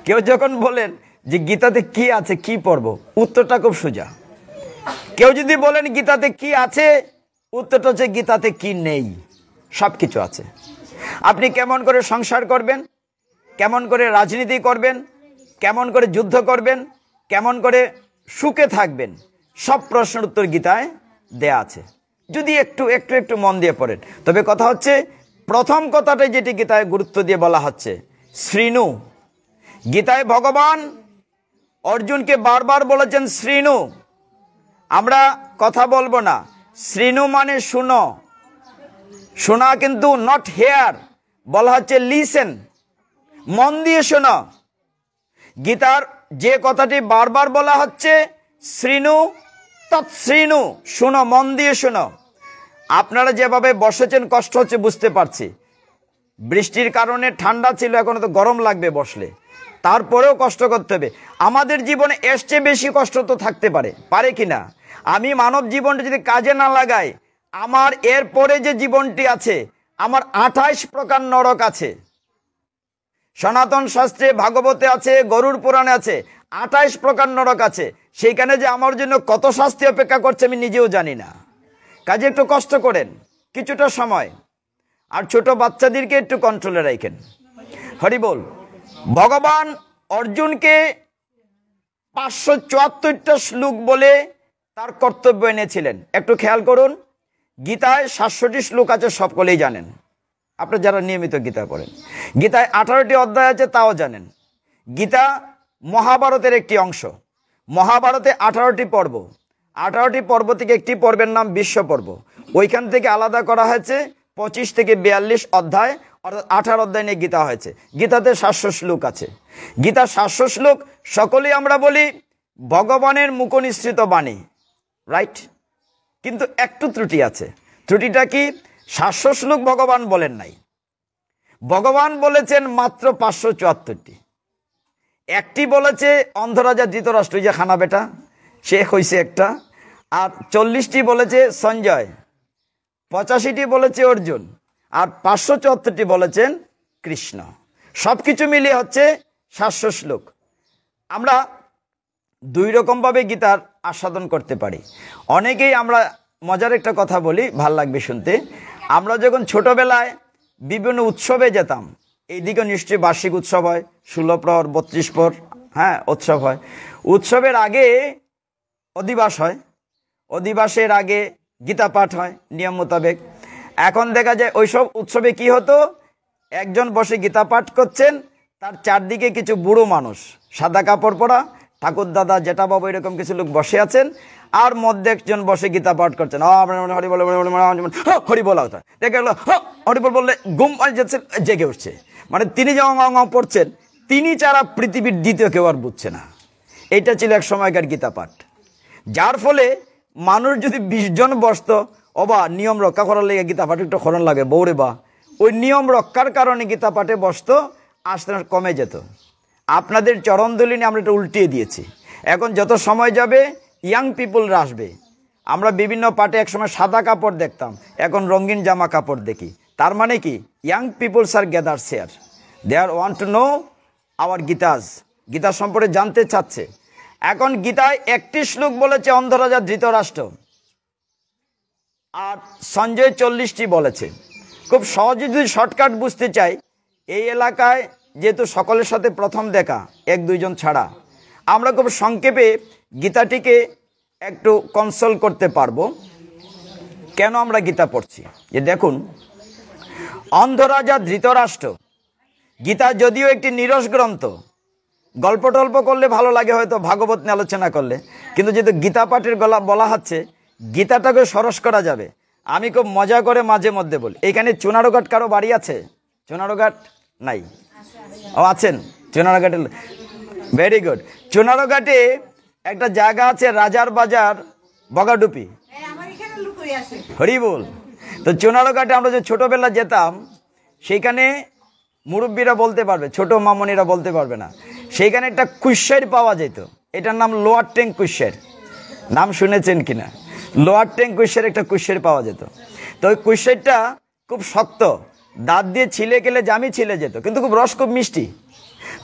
কেউ যখন বলেন যে গীতাতে কি আছে, কি পড়বো, উত্তরটা খুব সোজা। কেউ যদি বলেন গীতাতে কি আছে, উত্তরটা হচ্ছে গীতাতে কি নেই। সব কিছু আছে। আপনি কেমন করে সংসার করবেন, কেমন করে রাজনীতি করবেন, কেমন করে যুদ্ধ করবেন, কেমন করে সুখে থাকবেন, সব প্রশ্নের উত্তর গীতায় দেয়া আছে, যদি একটু একটু একটু মন দিয়ে পড়েন। তবে কথা হচ্ছে, প্রথম কথাটাই যেটি গীতায় গুরুত্ব দিয়ে বলা হচ্ছে, শ্রীণু। গীতায় ভগবান অর্জুনকে বারবার বলেছেন শ্রীণু। আমরা কথা বলবো না, শ্রীণু মানে শুনো। শোনা কিন্তু নট হেয়ার, বলা হচ্ছে লিসেন, মন দিয়ে শোনো। গীতার যে কথাটি বারবার বলা হচ্ছে, শ্রীণু তৎশ্রীণু, শোনো, মন দিয়ে শোনো। আপনারা যেভাবে বসেছেন, কষ্ট হচ্ছে বুঝতে পারছি। বৃষ্টির কারণে ঠান্ডা ছিল, এখন তো গরম লাগবে বসলে, তারপরেও কষ্ট করতে হবে। আমাদের জীবনে এর চেয়ে বেশি কষ্ট তো থাকতে পারে কিনা? আমি মানব জীবনটা যদি কাজে না লাগাই, আমার এরপরে যে জীবনটি আছে, আমার 28 প্রকার নরক আছে। সনাতন শাস্ত্রে, ভাগবতে আছে, গরুড় পুরাণে আছে, 28 প্রকার নরক আছে। সেইখানে যে আমার জন্য কত শাস্তি অপেক্ষা করছে আমি নিজেও জানি না। কাজে একটু কষ্ট করেন কিছুটা সময়, আর ছোট বাচ্চাদেরকে একটু কন্ট্রোলে রাখেন। হরি বল। ভগবান অর্জুনকে 574টা শ্লোক বলে তার কর্তব্য এনেছিলেন। একটু খেয়াল করুন, গীতায় 67টি শ্লোক আছে, সকলেই জানেন। আপনি যারা নিয়মিত গীতা পড়েন, গীতায় 18টি অধ্যায় আছে, তাও জানেন। গীতা মহাভারতের একটি অংশ। মহাভারতে 18টি পর্ব, 18টি পর্ব থেকে একটি পর্বের নাম বিশ্ব পর্ব। ওইখান থেকে আলাদা করা হয়েছে 25 থেকে 42 অধ্যায়, অর্থাৎ 18 অধ্যায় নিয়ে গীতা হয়েছে। গীতাতে 700 শ্লোক আছে। গীতা 700 শ্লোক, সকলেই আমরা বলি ভগবানের মুখনিসৃত বাণী, রাইট? কিন্তু একটু ত্রুটি আছে। ত্রুটিটা কি? 700 শ্লোক ভগবান বলেন নাই, ভগবান বলেছেন মাত্র 574টি। একটি বলেছে অন্ধরাজা ধৃতরাষ্ট্র, যে খানা বেটা, সে হয়েছে একটা। আর 40টি বলেছে সঞ্জয়, 85টি বলেছে অর্জুন, আর 574টি বলেছেন কৃষ্ণ। সব কিছু মিলিয়ে হচ্ছে 700 শ্লোক। আমরা দুই রকমভাবে গীতার আস্বাদন করতে পারি। অনেকেই, আমরা মজার একটা কথা বলি, ভাল লাগবে শুনতে। আমরা যখন ছোটবেলায় বিভিন্ন উৎসবে যেতাম, এইদিকে নিশ্চয়ই বার্ষিক উৎসব হয়, 16 প্রহর, 32 প্রহর, হ্যাঁ, উৎসব হয়। উৎসবের আগে অধিবাস হয়, অধিবাসের আগে গীতা পাঠ হয় নিয়ম মোতাবেক। এখন দেখা যায় ওইসব উৎসবে কি হতো, একজন বসে গীতা পাঠ করছেন, তার চারদিকে কিছু বুড়ো মানুষ, সাদা কাপড় পরা, ঠাকুর দাদা, জেঠা বাবু, এরকম কিছু লোক বসে আছেন, আর মধ্যে একজন বসে গীতা পাঠ করছেন। হরি বল, হরি বল, দেখে গেল হরি বল বললে ঘুম যাচ্ছে, জেগে উঠছে। মানে তিনি যেমন পড়ছেন, তিনি ছাড়া পৃথিবীর দ্বিতীয় কেউ আর বুঝছে না। এইটা ছিল এক সময়কার গীতা পাঠ। যার ফলে মানুষ যদি 20 জন বসত, অবা নিয়ম রক্ষা করার লেগে গীতা পাঠে একটু খরণ লাগে, বৌরে বা, ওই নিয়ম রক্ষার কারণে গীতা পাঠে বসত, আস্তে আস্তে কমে যেত। আপনাদের চরণদুলি নিয়ে আমরা এটা উল্টিয়ে দিয়েছি। এখন যত সময় যাবে ইয়াং পিপুলরা আসবে। আমরা বিভিন্ন পাঠে একসময় সাদা কাপড় দেখতাম, এখন রঙিন জামা কাপড় দেখি। তার মানে কি, young peoples are gather there, they are want to know our Gitas, Gita সম্পর্কে জানতে চাচ্ছে। এখন গীতায় 31 শ্লোক বলেছে অন্ধরাজা ধৃতরাষ্ট্র, আর সঞ্জয় 40টি বলেছে। খুব সহজে যদি শর্টকাট বুঝতে চাই, এই এলাকায় যেহেতু সকলের সাথে প্রথম দেখা, 1-2 জন ছাড়া, আমরা খুব সংক্ষেপে গীতাটিকে একটু কনসোল করতে পারবো কেন আমরা গীতা পড়ছি। যে দেখুন, অন্ধরাজা ধৃতরাষ্ট্র, গীতা যদিও একটি নিরস গ্রন্থ, গল্প টল্প করলে ভালো লাগে হয়তো, ভাগবত নিয়ে আলোচনা করলে, কিন্তু যেহেতু গীতা পাঠের বলা হচ্ছে, গীতাটাকে সরস করা যাবে। আমি খুব মজা করে মাঝে মধ্যে বলি, এখানে চুনারোঘাট কারো বাড়ি আছে? চুনারোঘাট নাই? ও আছেন চুনারোঘাটে, ভেরি গুড। চুনারোঘাটে একটা জায়গা আছে রাজার বাজার বগাডুপি, হরি বল। তো চুনারোঘাটে আমরা যে ছোটবেলা যেতাম, সেইখানে মুরব্বীরা বলতে পারবে, ছোট মামনিরা বলতে পারবে না, সেইখানে একটা কুশাইর পাওয়া যেত, এটার নাম লোয়ার ট্যাঙ্ক কুশাইর। নাম শুনেছেন কিনা? লোয়ার ট্যাঙ্ক কুশাইর একটা কুশাইর পাওয়া যেত। তো ওই কুশাইরটা খুব শক্ত, দাঁত দিয়ে ছিলে গেলে জামি ছিলে যেত, কিন্তু খুব রস, খুব মিষ্টি।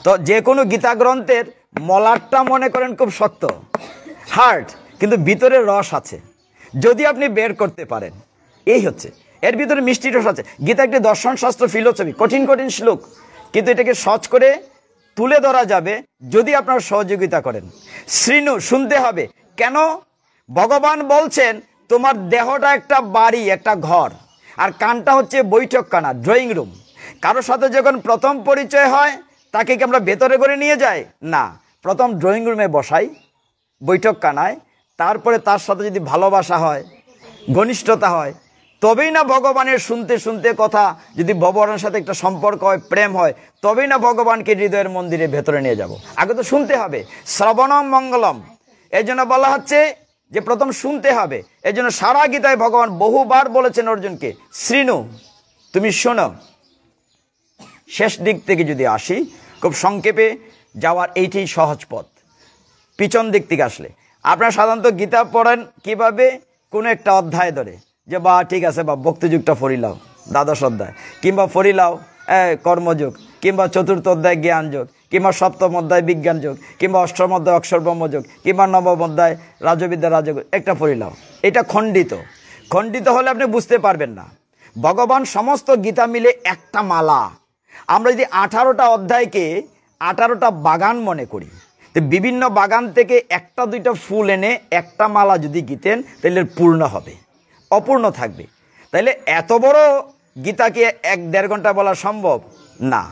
তো যে কোনো গীতা গ্রন্থের মলাটটা মনে করেন খুব শক্ত, হার্ড, কিন্তু ভিতরে রস আছে, যদি আপনি বের করতে পারেন। এই হচ্ছে এর ভিতরে মিষ্টি রস আছে। গীতা একটি দর্শন শাস্ত্র, ফিলোসফি, কঠিন কঠিন শ্লোক, কিন্তু এটাকে সহজ করে তুলে ধরা যাবে যদি আপনারা সহযোগিতা করেন। শ্রীনু, শুনতে হবে। কেন? ভগবান বলছেন তোমার দেহটা একটা বাড়ি, একটা ঘর, আর কানটা হচ্ছে বৈঠকখানা, ড্রয়িং রুম। কারোর সাথে যখন প্রথম পরিচয় হয়, তাকে কি আমরা ভেতরে করে নিয়ে যাই? না, প্রথম ড্রয়িং রুমে বসাই, বৈঠকখানায়, তারপরে তার সাথে যদি ভালোবাসা হয়, ঘনিষ্ঠতা হয়, তবেই না ভগবানের শুনতে শুনতে কথা, যদি ভগবানের সাথে একটা সম্পর্ক হয়, প্রেম হয়, তবেই না ভগবানকে হৃদয়ের মন্দিরে ভেতরে নিয়ে যাব। আগে তো শুনতে হবে, শ্রবণম মঙ্গলম। এই জন্য বলা হচ্ছে যে প্রথম শুনতে হবে। এই জন্য সারা গীতায় ভগবান বহুবার বলেছেন অর্জুনকে, শ্রীনু, তুমি শোনো। শেষ দিক থেকে যদি আসি, খুব সংক্ষেপে যাওয়ার এইটাই সহজ পথ। পিছন দিক থেকে আসলে আপনারা সাধারণত গীতা পড়েন কিভাবে? কোনো একটা অধ্যায় ধরে, যে বা ঠিক আছে বা ভক্তিযুগটা ফরিলাও, দ্বাদশ অধ্যায়, কিংবা ফরিলাও কর্মযোগ, কিংবা চতুর্থ অধ্যায় জ্ঞান যোগ, কিংবা সপ্তম অধ্যায় বিজ্ঞান যোগ, কিংবা অষ্টম অধ্যায় অক্ষর ব্রহ্মযোগ, কিংবা নবম অধ্যায় রাজবিদ্যা রাজযোগ, একটা ফরিলাও। এটা খণ্ডিত। খণ্ডিত হলে আপনি বুঝতে পারবেন না। ভগবান সমস্ত গীতা মিলে একটা মালা। আমরা যদি 18টা অধ্যায়কে 18টা বাগান মনে করি, তো বিভিন্ন বাগান থেকে একটা দুইটা ফুল এনে একটা মালা যদি গীতেন, তাহলে পূর্ণ হবে, অপূর্ণ থাকবে। তাইলে এত বড় গীতাকে 1-1.5 ঘন্টা বলা সম্ভব না।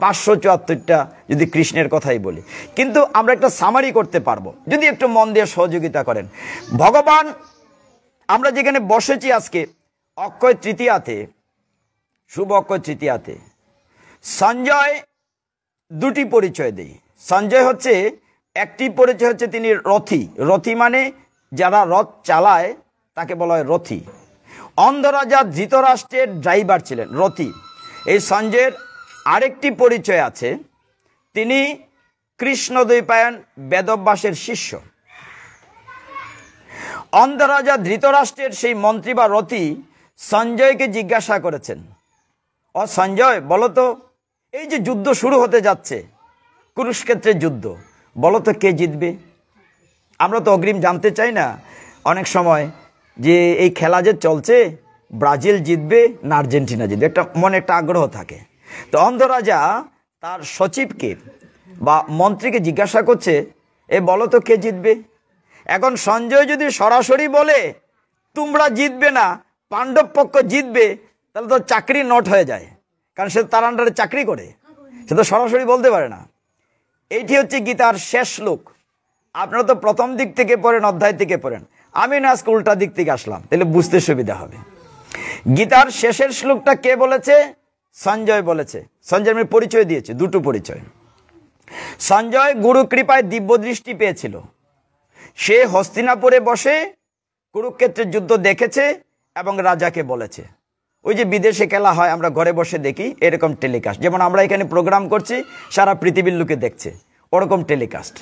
574টা যদি কৃষ্ণের কথাই বলি, কিন্তু আমরা একটা সামারি করতে পারবো যদি একটু মন দিয়ে সহযোগিতা করেন। ভগবান, আমরা যেখানে বসেছি আজকে অক্ষয় তৃতীয়াতে, শুভ অক্ষয় তৃতীয়াতে, সঞ্জয় দুটি পরিচয় দেই। সঞ্জয় হচ্ছে, একটি পরিচয় হচ্ছে তিনি রথী। রথী মানে যারা রথ চালায় তাকে বলা হয় রথী। অন্ধরাজা ধৃতরাষ্ট্রের ড্রাইভার ছিলেন, রথী। এই সঞ্জয়ের আরেকটি পরিচয় আছে, তিনি কৃষ্ণদ্বৈপায়ন বেদব্যাসের শিষ্য। অন্ধরাজা ধৃতরাষ্ট্রের সেই মন্ত্রী বা রথী সঞ্জয়কে জিজ্ঞাসা করেছেন, ও সঞ্জয়, বলো তো, এই যে যুদ্ধ শুরু হতে যাচ্ছে, কুরুক্ষেত্রের যুদ্ধ, বলো তো কে জিতবে? আমরা তো অগ্রিম জানতে চাই না অনেক সময় যে এই খেলা যে চলছে, ব্রাজিল জিতবে না আর্জেন্টিনা জিতবে, একটা মনে একটা আগ্রহ থাকে। তো অন্ধরাজা তার সচিবকে বা মন্ত্রীকে জিজ্ঞাসা করছে, এ বলো তো কে জিতবে? এখন সঞ্জয় যদি সরাসরি বলে তোমরা জিতবে না, পাণ্ডব পক্ষ জিতবে, তাহলে তো চাকরি নট হয়ে যায়, কারণ সে তার আন্ডারে চাকরি করে, সে তো সরাসরি বলতে পারে না। এইটি হচ্ছে গীতার শেষ শ্লোক। আপনারা তো প্রথম দিক থেকে পড়েন, অধ্যায় থেকে পড়েন, আমি না আজকে উল্টা দিক থেকে আসলাম, তাহলে বুঝতে সুবিধা হবে। গীতার শেষের শ্লোকটা কে বলেছে? সঞ্জয় বলেছে। সঞ্জয় আমি পরিচয় দিয়েছে, দুটো পরিচয়। সঞ্জয় গুরু কৃপায় দিব্য দৃষ্টি পেয়েছিল। সে হস্তিনাপুরে বসে কুরুক্ষেত্রের যুদ্ধ দেখেছে এবং রাজাকে বলেছে। ওই যে বিদেশে খেলা হয়, আমরা ঘরে বসে দেখি, এরকম টেলিকাস্ট, যেমন আমরা এখানে প্রোগ্রাম করছি, সারা পৃথিবীর লোকে দেখছে, ওরকম টেলিকাস্ট।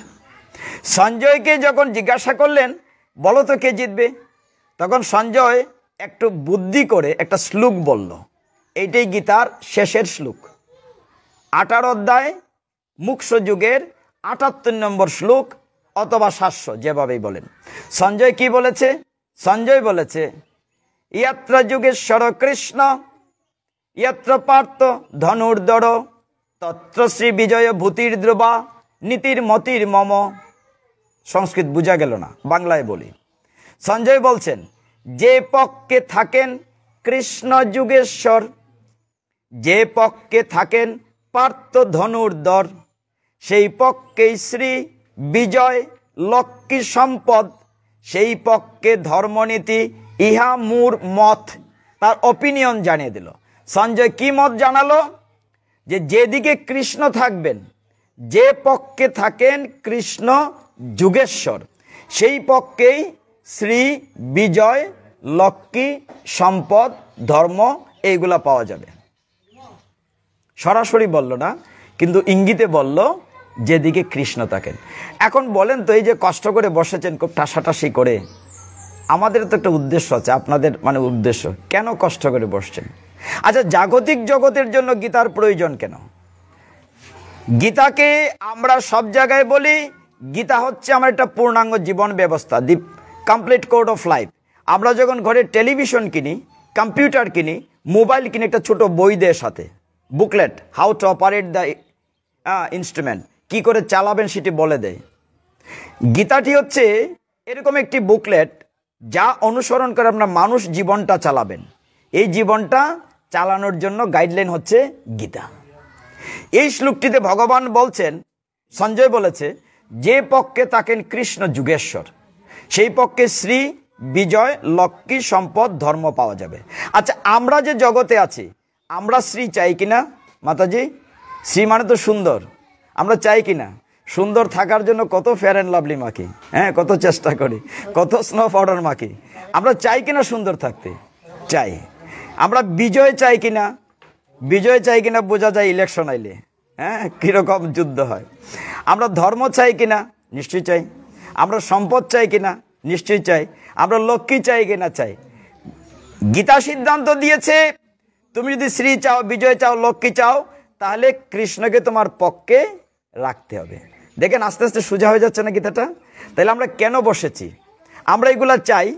সঞ্জয়কে যখন জিজ্ঞাসা করলেন বলো তো কে জিতবে, তখন সঞ্জয় একটু বুদ্ধি করে একটা শ্লোক বলল। এইটাই গীতার শেষের শ্লোক, 18 অধ্যায় মুখ্য যুগের 78 নম্বর শ্লোক অথবা 700, যেভাবেই বলেন। সঞ্জয় কি বলেছে? সঞ্জয় বলেছে, ইয়াত্র যুগেশ্বর কৃষ্ণ ইয়াত্র পার্থ ধনুর্ধর তত্র শ্রী বিজয় ভূতির ধ্রুবা নীতির মতির মম। সংস্কৃত বুঝা গেল না, বাংলায় বলি। সঞ্জয় বলছেন, যে পক্ষে থাকেন কৃষ্ণ যুগেশ্বর, যে পক্ষে থাকেন পার্থ ধনুর্ধর, সেই পক্ষেই শ্রী বিজয় লক্ষ্মী সম্পদ, সেই পক্ষে ধর্মনীতি, ইহা মূর মত। তার অপিনিয়ন জানিয়ে দিল। সঞ্জয় কি মত জানালো? যে যেদিকে কৃষ্ণ থাকবেন, যে পক্ষে থাকেন কৃষ্ণ যুগেশ্বর, সেই পক্ষেই শ্রী বিজয় লক্ষ্মী সম্পদ ধর্ম এইগুলা পাওয়া যাবে। সরাসরি বলল না, কিন্তু ইঙ্গিতে বলল যেদিকে কৃষ্ণ থাকেন। এখন বলেন তো, এই যে কষ্ট করে বসেছেন খুব ঠাসাঠাসি করে, আমাদের তো একটা উদ্দেশ্য আছে, আপনাদের মানে উদ্দেশ্য, কেন কষ্ট করে বসছেন? আচ্ছা, জাগতিক জগতের জন্য গীতার প্রয়োজন কেন? গীতাকে আমরা সব জায়গায় বলি গীতা হচ্ছে আমার একটা পূর্ণাঙ্গ জীবন ব্যবস্থা, দি কমপ্লিট কোড অফ লাইফ। আমরা যখন ঘরে টেলিভিশন কিনি, কম্পিউটার কিনি, মোবাইল কিনি, একটা ছোট বই দেয় সাথে, booklet, how to operate the instrument, কি করে চালাবেন সেটি বলে দেয়। গীতাটি হচ্ছে এরকম একটি বুকলেট যা অনুসরণ করে আপনার মানুষ জীবনটা চালাবেন। এই জীবনটা চালানোর জন্য গাইডলাইন হচ্ছে গীতা। এই শ্লোকটিতে ভগবান বলছেন, সঞ্জয় বলেছে, যে পক্ষে থাকেন কৃষ্ণ যুগেশ্বর, সেই পক্ষে শ্রী বিজয় লক্ষ্মী সম্পদ ধর্ম পাওয়া যাবে। আচ্ছা, আমরা যে জগতে আছি, আমরা শ্রী চাই কিনা মাতাজি? শ্রী মানে তো সুন্দর, আমরা চাই কিনা? সুন্দর থাকার জন্য কত ফেয়ার অ্যান্ড লাভলি মাখি, হ্যাঁ, কত চেষ্টা করি, কত স্নো পাউডার মাখি। আমরা চাই কিনা সুন্দর থাকতে? চাই। আমরা বিজয় চাই কিনা? বিজয় চাই কিনা বোঝা যায় ইলেকশন আইলে, হ্যাঁ, কীরকম যুদ্ধ হয়। আমরা ধর্ম চাই কিনা? নিশ্চয়ই চাই। আমরা সম্পদ চাই কিনা? নিশ্চয়ই চাই। আমরা লক্ষ্মী চাই কিনা? চাই। গীতা সিদ্ধান্ত দিয়েছে, তুমি যদি শ্রী চাও, বিজয় চাও, লক্ষ্মী চাও, তাহলে কৃষ্ণকে তোমার পক্ষে রাখতে হবে। দেখেন আস্তে আস্তে সোজা হয়ে যাচ্ছে না গীতাটা? তাহলে আমরা কেন বসেছি? আমরা এগুলা চাই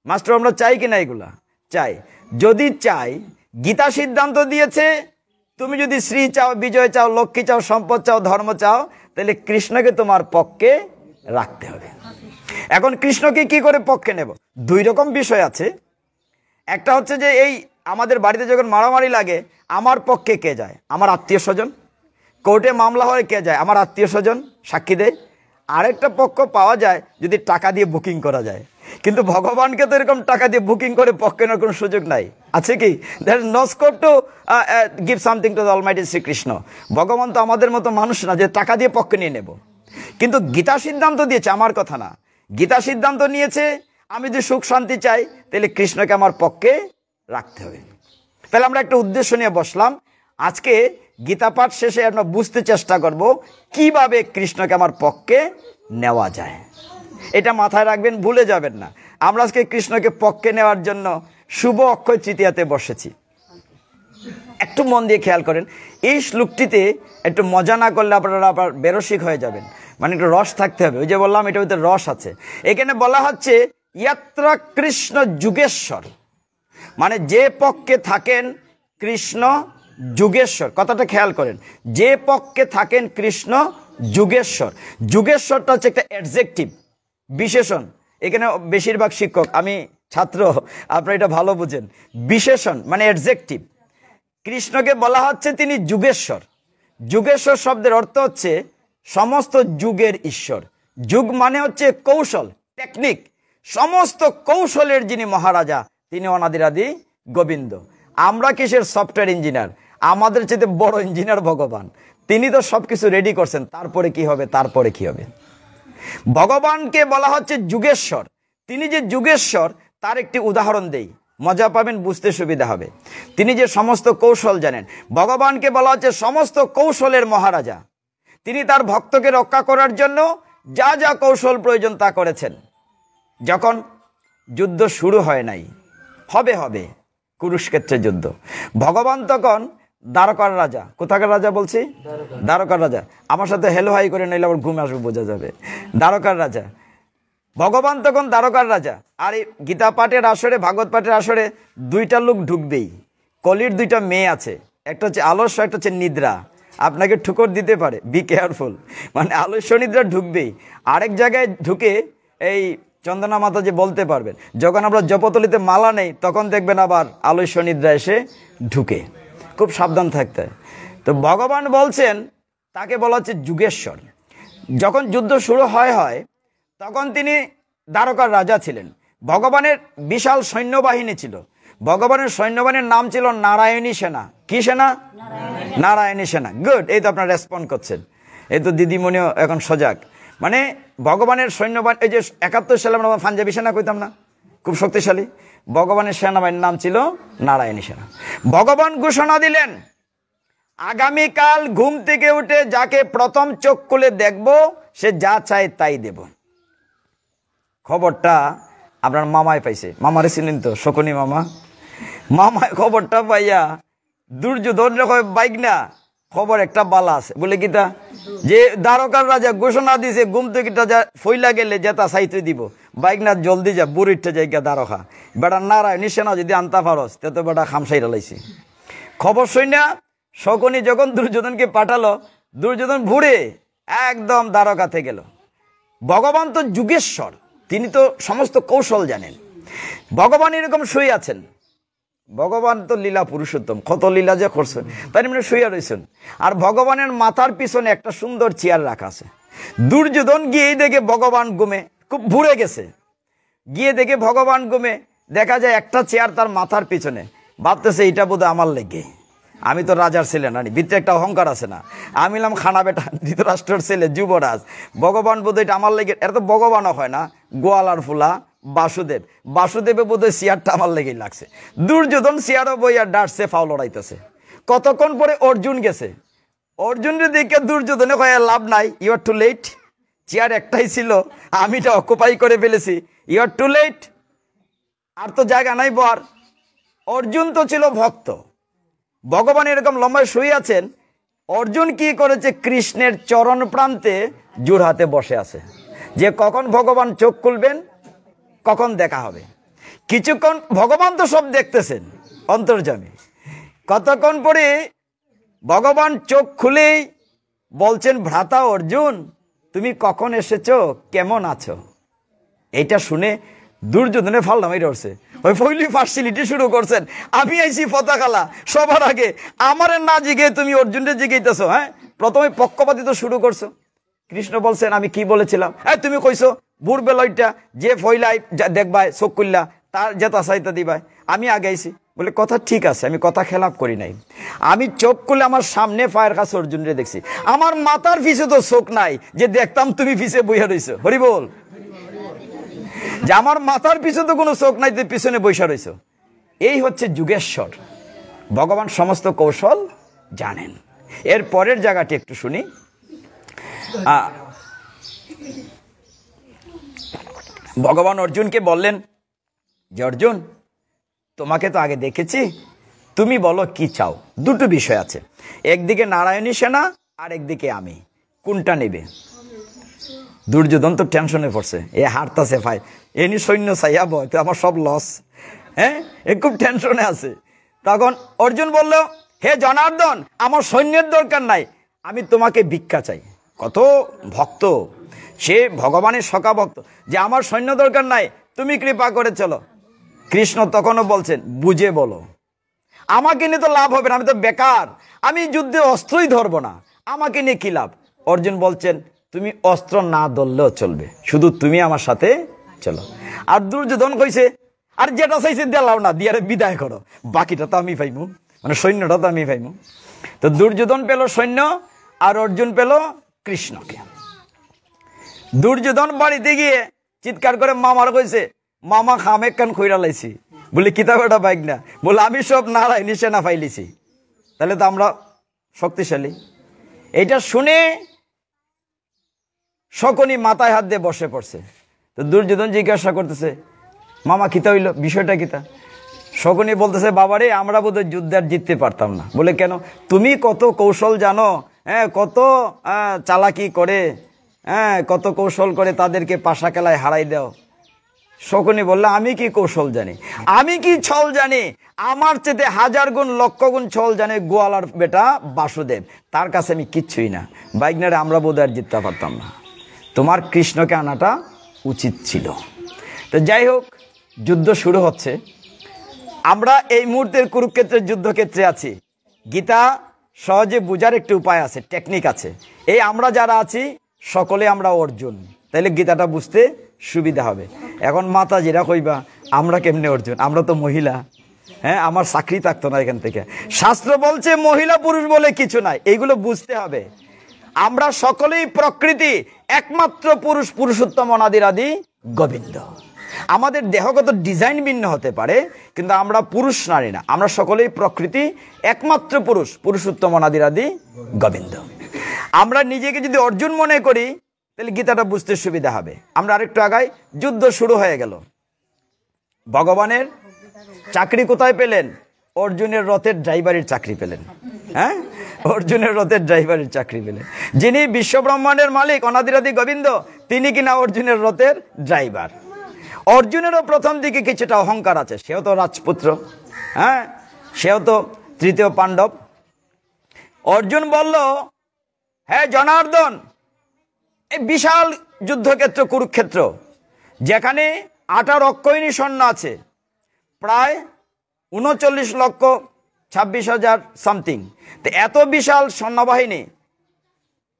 মাস্টার, আমরা চাই কিনা? এগুলা চাই। যদি চাই, গীতা সিদ্ধান্ত দিয়েছে তুমি যদি শ্রী চাও, বিজয় চাও, লক্ষ্মী চাও, সম্পদ চাও, ধর্ম চাও, তাহলে কৃষ্ণকে তোমার পক্ষে রাখতে হবে। এখন কৃষ্ণকে কি করে পক্ষে নেব? দুই রকম বিষয় আছে। একটা হচ্ছে যে এই আমাদের বাড়িতে যখন মারামারি লাগে, আমার পক্ষে কে যায়? আমার আত্মীয় স্বজন। কোর্টে মামলা হয়, কে যায়? আমার আত্মীয় স্বজন সাক্ষী দেয়। আরেকটা পক্ষ পাওয়া যায় যদি টাকা দিয়ে বুকিং করা যায়। কিন্তু ভগবানকে তো এরকম টাকা দিয়ে বুকিং করে পক্ষে নেওয়ার কোনো সুযোগ নাই, আছে কি? There is no scope to give something to the almighty Shri Krishna. ভগবান তো আমাদের মতো মানুষ না যে টাকা দিয়ে পক্ষে নিয়ে নেব। কিন্তু গীতা সিদ্ধান্ত দিয়েছে, আমার কথা না, গীতা সিদ্ধান্ত নিয়েছে আমি যদি সুখ শান্তি চাই, তাহলে কৃষ্ণকে আমার পক্ষে রাখতে হবে। তাহলে আমরা একটা উদ্দেশ্য নিয়ে বসলাম। আজকে গীতা পাঠ শেষে আমরা বুঝতে চেষ্টা করব কিভাবে কৃষ্ণকে আমার পক্ষে নেওয়া যায়। এটা মাথায় রাখবেন, ভুলে যাবেন না। আমরা আজকে কৃষ্ণকে পক্ষে নেওয়ার জন্য শুভ অক্ষয় তৃতীয়াতে বসেছি। একটু মন দিয়ে খেয়াল করেন, এই শ্লোকটিতে একটু মজা না করলে আপনারা আবার বেরসিক হয়ে যাবেন, মানে একটু রস থাকতে হবে। ওই যে বললাম, এটার ভিতরে রস আছে। এখানে বলা হচ্ছে ইয়াত্রা কৃষ্ণ যুগেশ্বর, মানে যে পক্ষে থাকেন কৃষ্ণ যুগেশ্বর। কথাটা খেয়াল করেন, যে পক্ষে থাকেন কৃষ্ণ যুগেশ্বর। যুগেশ্বরটা হচ্ছে একটা অ্যাডজেক্টিভ, বিশেষণ। এখানে বেশিরভাগ শিক্ষক, আমি ছাত্র, আপনারা এটা ভালো বুঝেন। বিশেষণ মানে অ্যাডজেক্টিভ। কৃষ্ণকে বলা হচ্ছে তিনি যুগেশ্বর। যুগেশ্বর শব্দের অর্থ হচ্ছে সমস্ত যুগের ঈশ্বর। যুগ মানে হচ্ছে কৌশল, টেকনিক। সমস্ত কৌশলের যিনি মহারাজা, তিনি অনাদিরাদি গোবিন্দ। আমরা কিসের? Software engineer. আমাদের চেয়ে বড় ইঞ্জিনিয়ার ভগবান। তিনি তো সবকিছু রেডি করছেন, তারপরে কি হবে, তারপরে কি হবে। ভগবানকে বলা হচ্ছে যুগেশ্বর। তিনি যে যুগেশ্বর তার একটি উদাহরণ দেই, মজা পাবেন, বুঝতে সুবিধা হবে। তিনি যে সমস্ত কৌশল জানেন, ভগবানকে বলা হচ্ছে সমস্ত কৌশলের মহারাজা। তিনি তার ভক্তকে রক্ষা করার জন্য যা যা কৌশল প্রয়োজন তা করেছেন। যখন যুদ্ধ শুরু হয় নাই, হবে হবে কুরুক্ষেত্রের যুদ্ধ, ভগবান তখন দ্বারকার রাজা। কোথাকার রাজা বলছি? দ্বারকার রাজা। আমার সাথে হেলো হাই করে নিলে আবার ঘুম আসবে, বোঝা যাবে। দ্বারকার রাজা, ভগবান তখন দ্বারকার রাজা। আর এই গীতা পাঠের আসরে, ভাগবত পাঠের আসরে দুইটা লোক ঢুকবেই। কলির দুইটা মেয়ে আছে, একটা হচ্ছে আলস্য, একটা হচ্ছে নিদ্রা। আপনাকে ঠুকর দিতে পারে, বি কেয়ারফুল। মানে আলস্য নিদ্রা ঢুকবেই। আরেক জায়গায় ঢুকে এই চন্দনা মাতা যে বলতে পারবেন, যখন আমরা জপতলিতে মালা নেই, তখন দেখবেন আবার আলস্য নিদ্রা এসে ঢুকে। খুব সাবধান থাকতে হয়। তো ভগবান বলছেন তাকে বলা হচ্ছে যুগেশ্বর। যখন যুদ্ধ শুরু হয় তখন তিনি দ্বারকার রাজা ছিলেন। ভগবানের বিশাল সৈন্যবাহিনী ছিল। ভগবানের সৈন্যবাহিনীর নাম ছিল নারায়ণী সেনা। কি সেনা? নারায়ণী সেনা। গুড, এই তো আপনারা রেসপন্ড করছেন, এই তো দিদিমণিও এখন সজাগ। মানে ভগবানের সৈন্যবাহিনী, এই যে 71 সালে আমরা পাঞ্জাবি সেনা কইতাম না, খুব শক্তিশালী, ভগবানের সেনাবাহিনীর নাম ছিল নারায়ণী সেনা। ভগবান ঘোষণা দিলেন, আগামীকাল ঘুম থেকে উঠে যাকে প্রথম চোখ খুলে দেখব সে যা চায় তাই দেব। খবরটা আপনার মামায় পাইছে, মামারে ছিলেন তো, শকুনি মামা। মামায় খবরটা পাইয়া দুর্যোধন বাইক না, খবর একটা বালা আছে বলে গীতা, যে দ্বারকার রাজা ঘোষণা দিছে ঘুম থেকে ফইলা গেলে যেটা চাইতে দিব, বাইক না জলদি যা বুড়িটা জায়গা দ্বারকা। বেটা নারায়ণী সেনা যদি আনতা পারস তে তো বেটা খামসাইরা লাইছে। খবর শুই না শকুনি যখন দুর্যোধনকে পাঠালো, দুর্যোধন ভুড়ে একদম দ্বারকাতে গেল। ভগবান তো যুগেশ্বর, তিনি তো সমস্ত কৌশল জানেন। ভগবান এরকম শুয়ে আছেন, ভগবান তো লীলা পুরুষোত্তম, কত লীলা যে করছেন, তাই মানে শুয়ে রয়েছেন। আর ভগবানের মাথার পিছনে একটা সুন্দর চেয়ার রাখা আছে। দুর্যোধন গিয়ে দেখে ভগবান ঘুমে, খুব ভুরে গেছে, গিয়ে দেখে ভগবান ঘুমে, দেখা যায় একটা চেয়ার তার মাথার পিছনে। ভাবতেছে এটা বোধহয় আমার লেগে, আমি তো রাজার ছেলে না, ভিতরে একটা অহংকার আছে না, আমি হলাম খানা বেটা ধৃতরাষ্ট্রের ছেলে যুবরাজ, ভগবান বোধহয় এটা আমার লেগে। এটা তো ভগবানও হয় না, গোয়ালার ফুলা বাসুদেব, বাসুদেবে বোধহয় চেয়ারটা আমার লেগেই লাগছে। দুর্যোধন চেয়ারও বইয়া ডাটছে, ফাও লড়াইতেছে। কতক্ষণ পরে অর্জুন গেছে, অর্জুনের দিকে দুর্যোধনে কয়ে লাভ নাই, you are too late, chair একটাই ছিল, আমি এটা অকুপাই করে ফেলেছি, ইউ আর টু লেট, আর তো জায়গা নাই বর। অর্জুন তো ছিল ভক্ত, ভগবান এরকম লম্বায় শুয়ে আছেন। অর্জুন কি করেছে, কৃষ্ণের চরণ প্রান্তে জোড় হাতে বসে আছে, যে কখন ভগবান চোখ খুলবেন, কখন দেখা হবে। কিছুক্ষণ ভগবান তো সব দেখতেছেন অন্তর্যামী। কতক্ষণ পরে ভগবান চোখ খুলেই বলছেন, ভ্রাতা অর্জুন তুমি কখন এসেছো, কেমন আছো? এইটা শুনে দুর্যোধনে ফাল্লাম এই রয়েছে, ওই ফইলি পার্সিলিটি শুরু করছেন, আমি আইছি পতাকালা সবার আগে, আমার না জিগে তুমি অর্জুনকে জিগেইতেছো। হ্যাঁ, প্রথমে পক্ষপাতিত্ব শুরু করছো। কৃষ্ণ বলছেন, আমি কি বলেছিলাম? তুমি কইছো ভোরবেলাইটা যে ফইলাই দেখবাই চোখ করলা তার যেটা চাইতে দিবাই, আমি আগে আইছি। বলে কথা ঠিক আছে, আমি কথা খেলাপ করি নাই, আমি চোখ করলে আমার সামনে পায়ের কাছে অর্জুনরে দেখছি, আমার মাথার পিছে তো চোখ নাই যে দেখতাম তুমি পিছে বইয়া রইছো। হরি বল। যে আমার মাথার পিছনে তো কোনো চোখ নাই, পিছনে বৈশা রয়েছে। এই হচ্ছে যুগেশ্বর, ভগবান সমস্ত কৌশল জানেন। এর পরের জায়গাটি একটু শুনি। ভগবান অর্জুনকে বললেন যে অর্জুন তোমাকে তো আগে দেখেছি, তুমি বলো কি চাও। দুটো বিষয় আছে, একদিকে নারায়ণী সেনা আর একদিকে আমি, কোনটা নেবে? দুর্যোধন তো টেনশনে পড়ছে, এ হারতাছে ভাই, এনি সৈন্য চাইয়া বয় তো আমার সব লস। হ্যাঁ, এ খুব টেনশনে আছে। তখন অর্জুন বলল, হে জনার্দন আমার সৈন্যের দরকার নাই, আমি তোমাকে ভিক্ষা চাই। কত ভক্ত সে, ভগবানের সখা ভক্ত, যে আমার সৈন্য দরকার নাই, তুমি কৃপা করে চলো। কৃষ্ণ তখনও বলছেন, বুঝে বলো, আমাকে নিয়ে তো লাভ হবে না, আমি তো বেকার, আমি যুদ্ধে অস্ত্রই ধরবো না, আমাকে নিয়ে কি লাভ? অর্জুন বলছেন, তুমি অস্ত্র না ধরলেও চলবে, শুধু তুমি আমার সাথে চলো। আর দুর্যোধন কইছে, আর যেটা চাইছে দিলাও না, দিয়ে বিদায় করো, বাকিটা তো আমি পাইমু, মানে সৈন্যটা তো আমি পাইমু। তো দুর্যোধন পেল সৈন্য আর অর্জুন পেল কৃষ্ণকে। দুর্যোধন বাড়িতে গিয়ে চিৎকার করে মামার কইছে, মামা খামে কান খইরা লাইছি। বলে কিতাবটা বাইক না, বলে আমি সব নারায়ণী সেনা ফাইলিছি, তাহলে তো আমরা শক্তিশালী। এইটা শুনে শকুনি মাথায় হাত দিয়ে বসে পড়ছে। তো দুর্যোধন জিজ্ঞাসা করতেছে, মামা কিতা হইল, বিষয়টা কিতা? শকুনি বলতেছে, বাবারে আমরা বোধহয় যুদ্ধে আর জিততে পারতাম না। বলে কেন? তুমি কত কৌশল জানো, হ্যাঁ, কত চালাকি করে, হ্যাঁ, কত কৌশল করে তাদেরকে পাশা খেলায় হারাই দাও। শকুনি বললে, আমি কি কৌশল জানি, আমি কি ছল জানি, আমার চেয়ে 1000 গুণ 1,00,000 গুণ ছল জানে গোয়ালার বেটা বাসুদেব, তার কাছে আমি কিচ্ছুই না। বাইকনারে আমরা বোধহয় আর জিততে পারতাম না, তোমার কৃষ্ণকে আনাটা উচিত ছিল। তো যাই হোক, যুদ্ধ শুরু হচ্ছে। আমরা এই মুহূর্তের কুরুক্ষেত্রের যুদ্ধক্ষেত্রে আছি। গীতা সহজে বোঝার একটি উপায় আছে, টেকনিক আছে। এই আমরা যারা আছি সকলে আমরা অর্জুন, তাহলে গীতাটা বুঝতে সুবিধা হবে। এখন মাতাজিরা কইবা আমরা কেমনে অর্জুন, আমরা তো মহিলা, হ্যাঁ আমার চাকরি থাকতো না এখান থেকে। শাস্ত্র বলছে মহিলা পুরুষ বলে কিছু নাই, এইগুলো বুঝতে হবে। আমরা সকলেই প্রকৃতি, একমাত্র পুরুষ পুরুষোত্তম অনাদিরাদি গোবিন্দ। আমাদের দেহগত ডিজাইন ভিন্ন হতে পারে, কিন্তু আমরা পুরুষ নারী না, আমরা সকলেই প্রকৃতি, একমাত্র পুরুষ পুরুষোত্তম অনাদিরাদি গোবিন্দ। আমরা নিজেকে যদি অর্জুন মনে করি তাহলে গীতাটা বুঝতে সুবিধা হবে। আমরা আরেকটু আগাই, যুদ্ধ শুরু হয়ে গেল। ভগবানের চাকরি কোথায় পেলেন? অর্জুনের রথের ড্রাইভারের চাকরি পেলেন। হ্যাঁ, অর্জুনের রথের ড্রাইভারের চাকরি পেলেন। যিনি বিশ্ব ব্রহ্মাণ্ডের মালিক অনাদিরাদি গোবিন্দ, তিনি কিনা অর্জুনের রথের ড্রাইভার। অর্জুনেরও প্রথম দিকে কিছুটা অহংকার আছে, সেও তো রাজপুত্র, হ্যাঁ সেও তো তৃতীয় পাণ্ডব। অর্জুন বলল, হ্যাঁ জনার্দন, এই বিশাল যুদ্ধক্ষেত্র কুরুক্ষেত্র, যেখানে 18 অক্ষয়িনী সৈন্য আছে, প্রায় 39,26,000 সামথিং। তো এত বিশাল সৈন্যবাহিনী,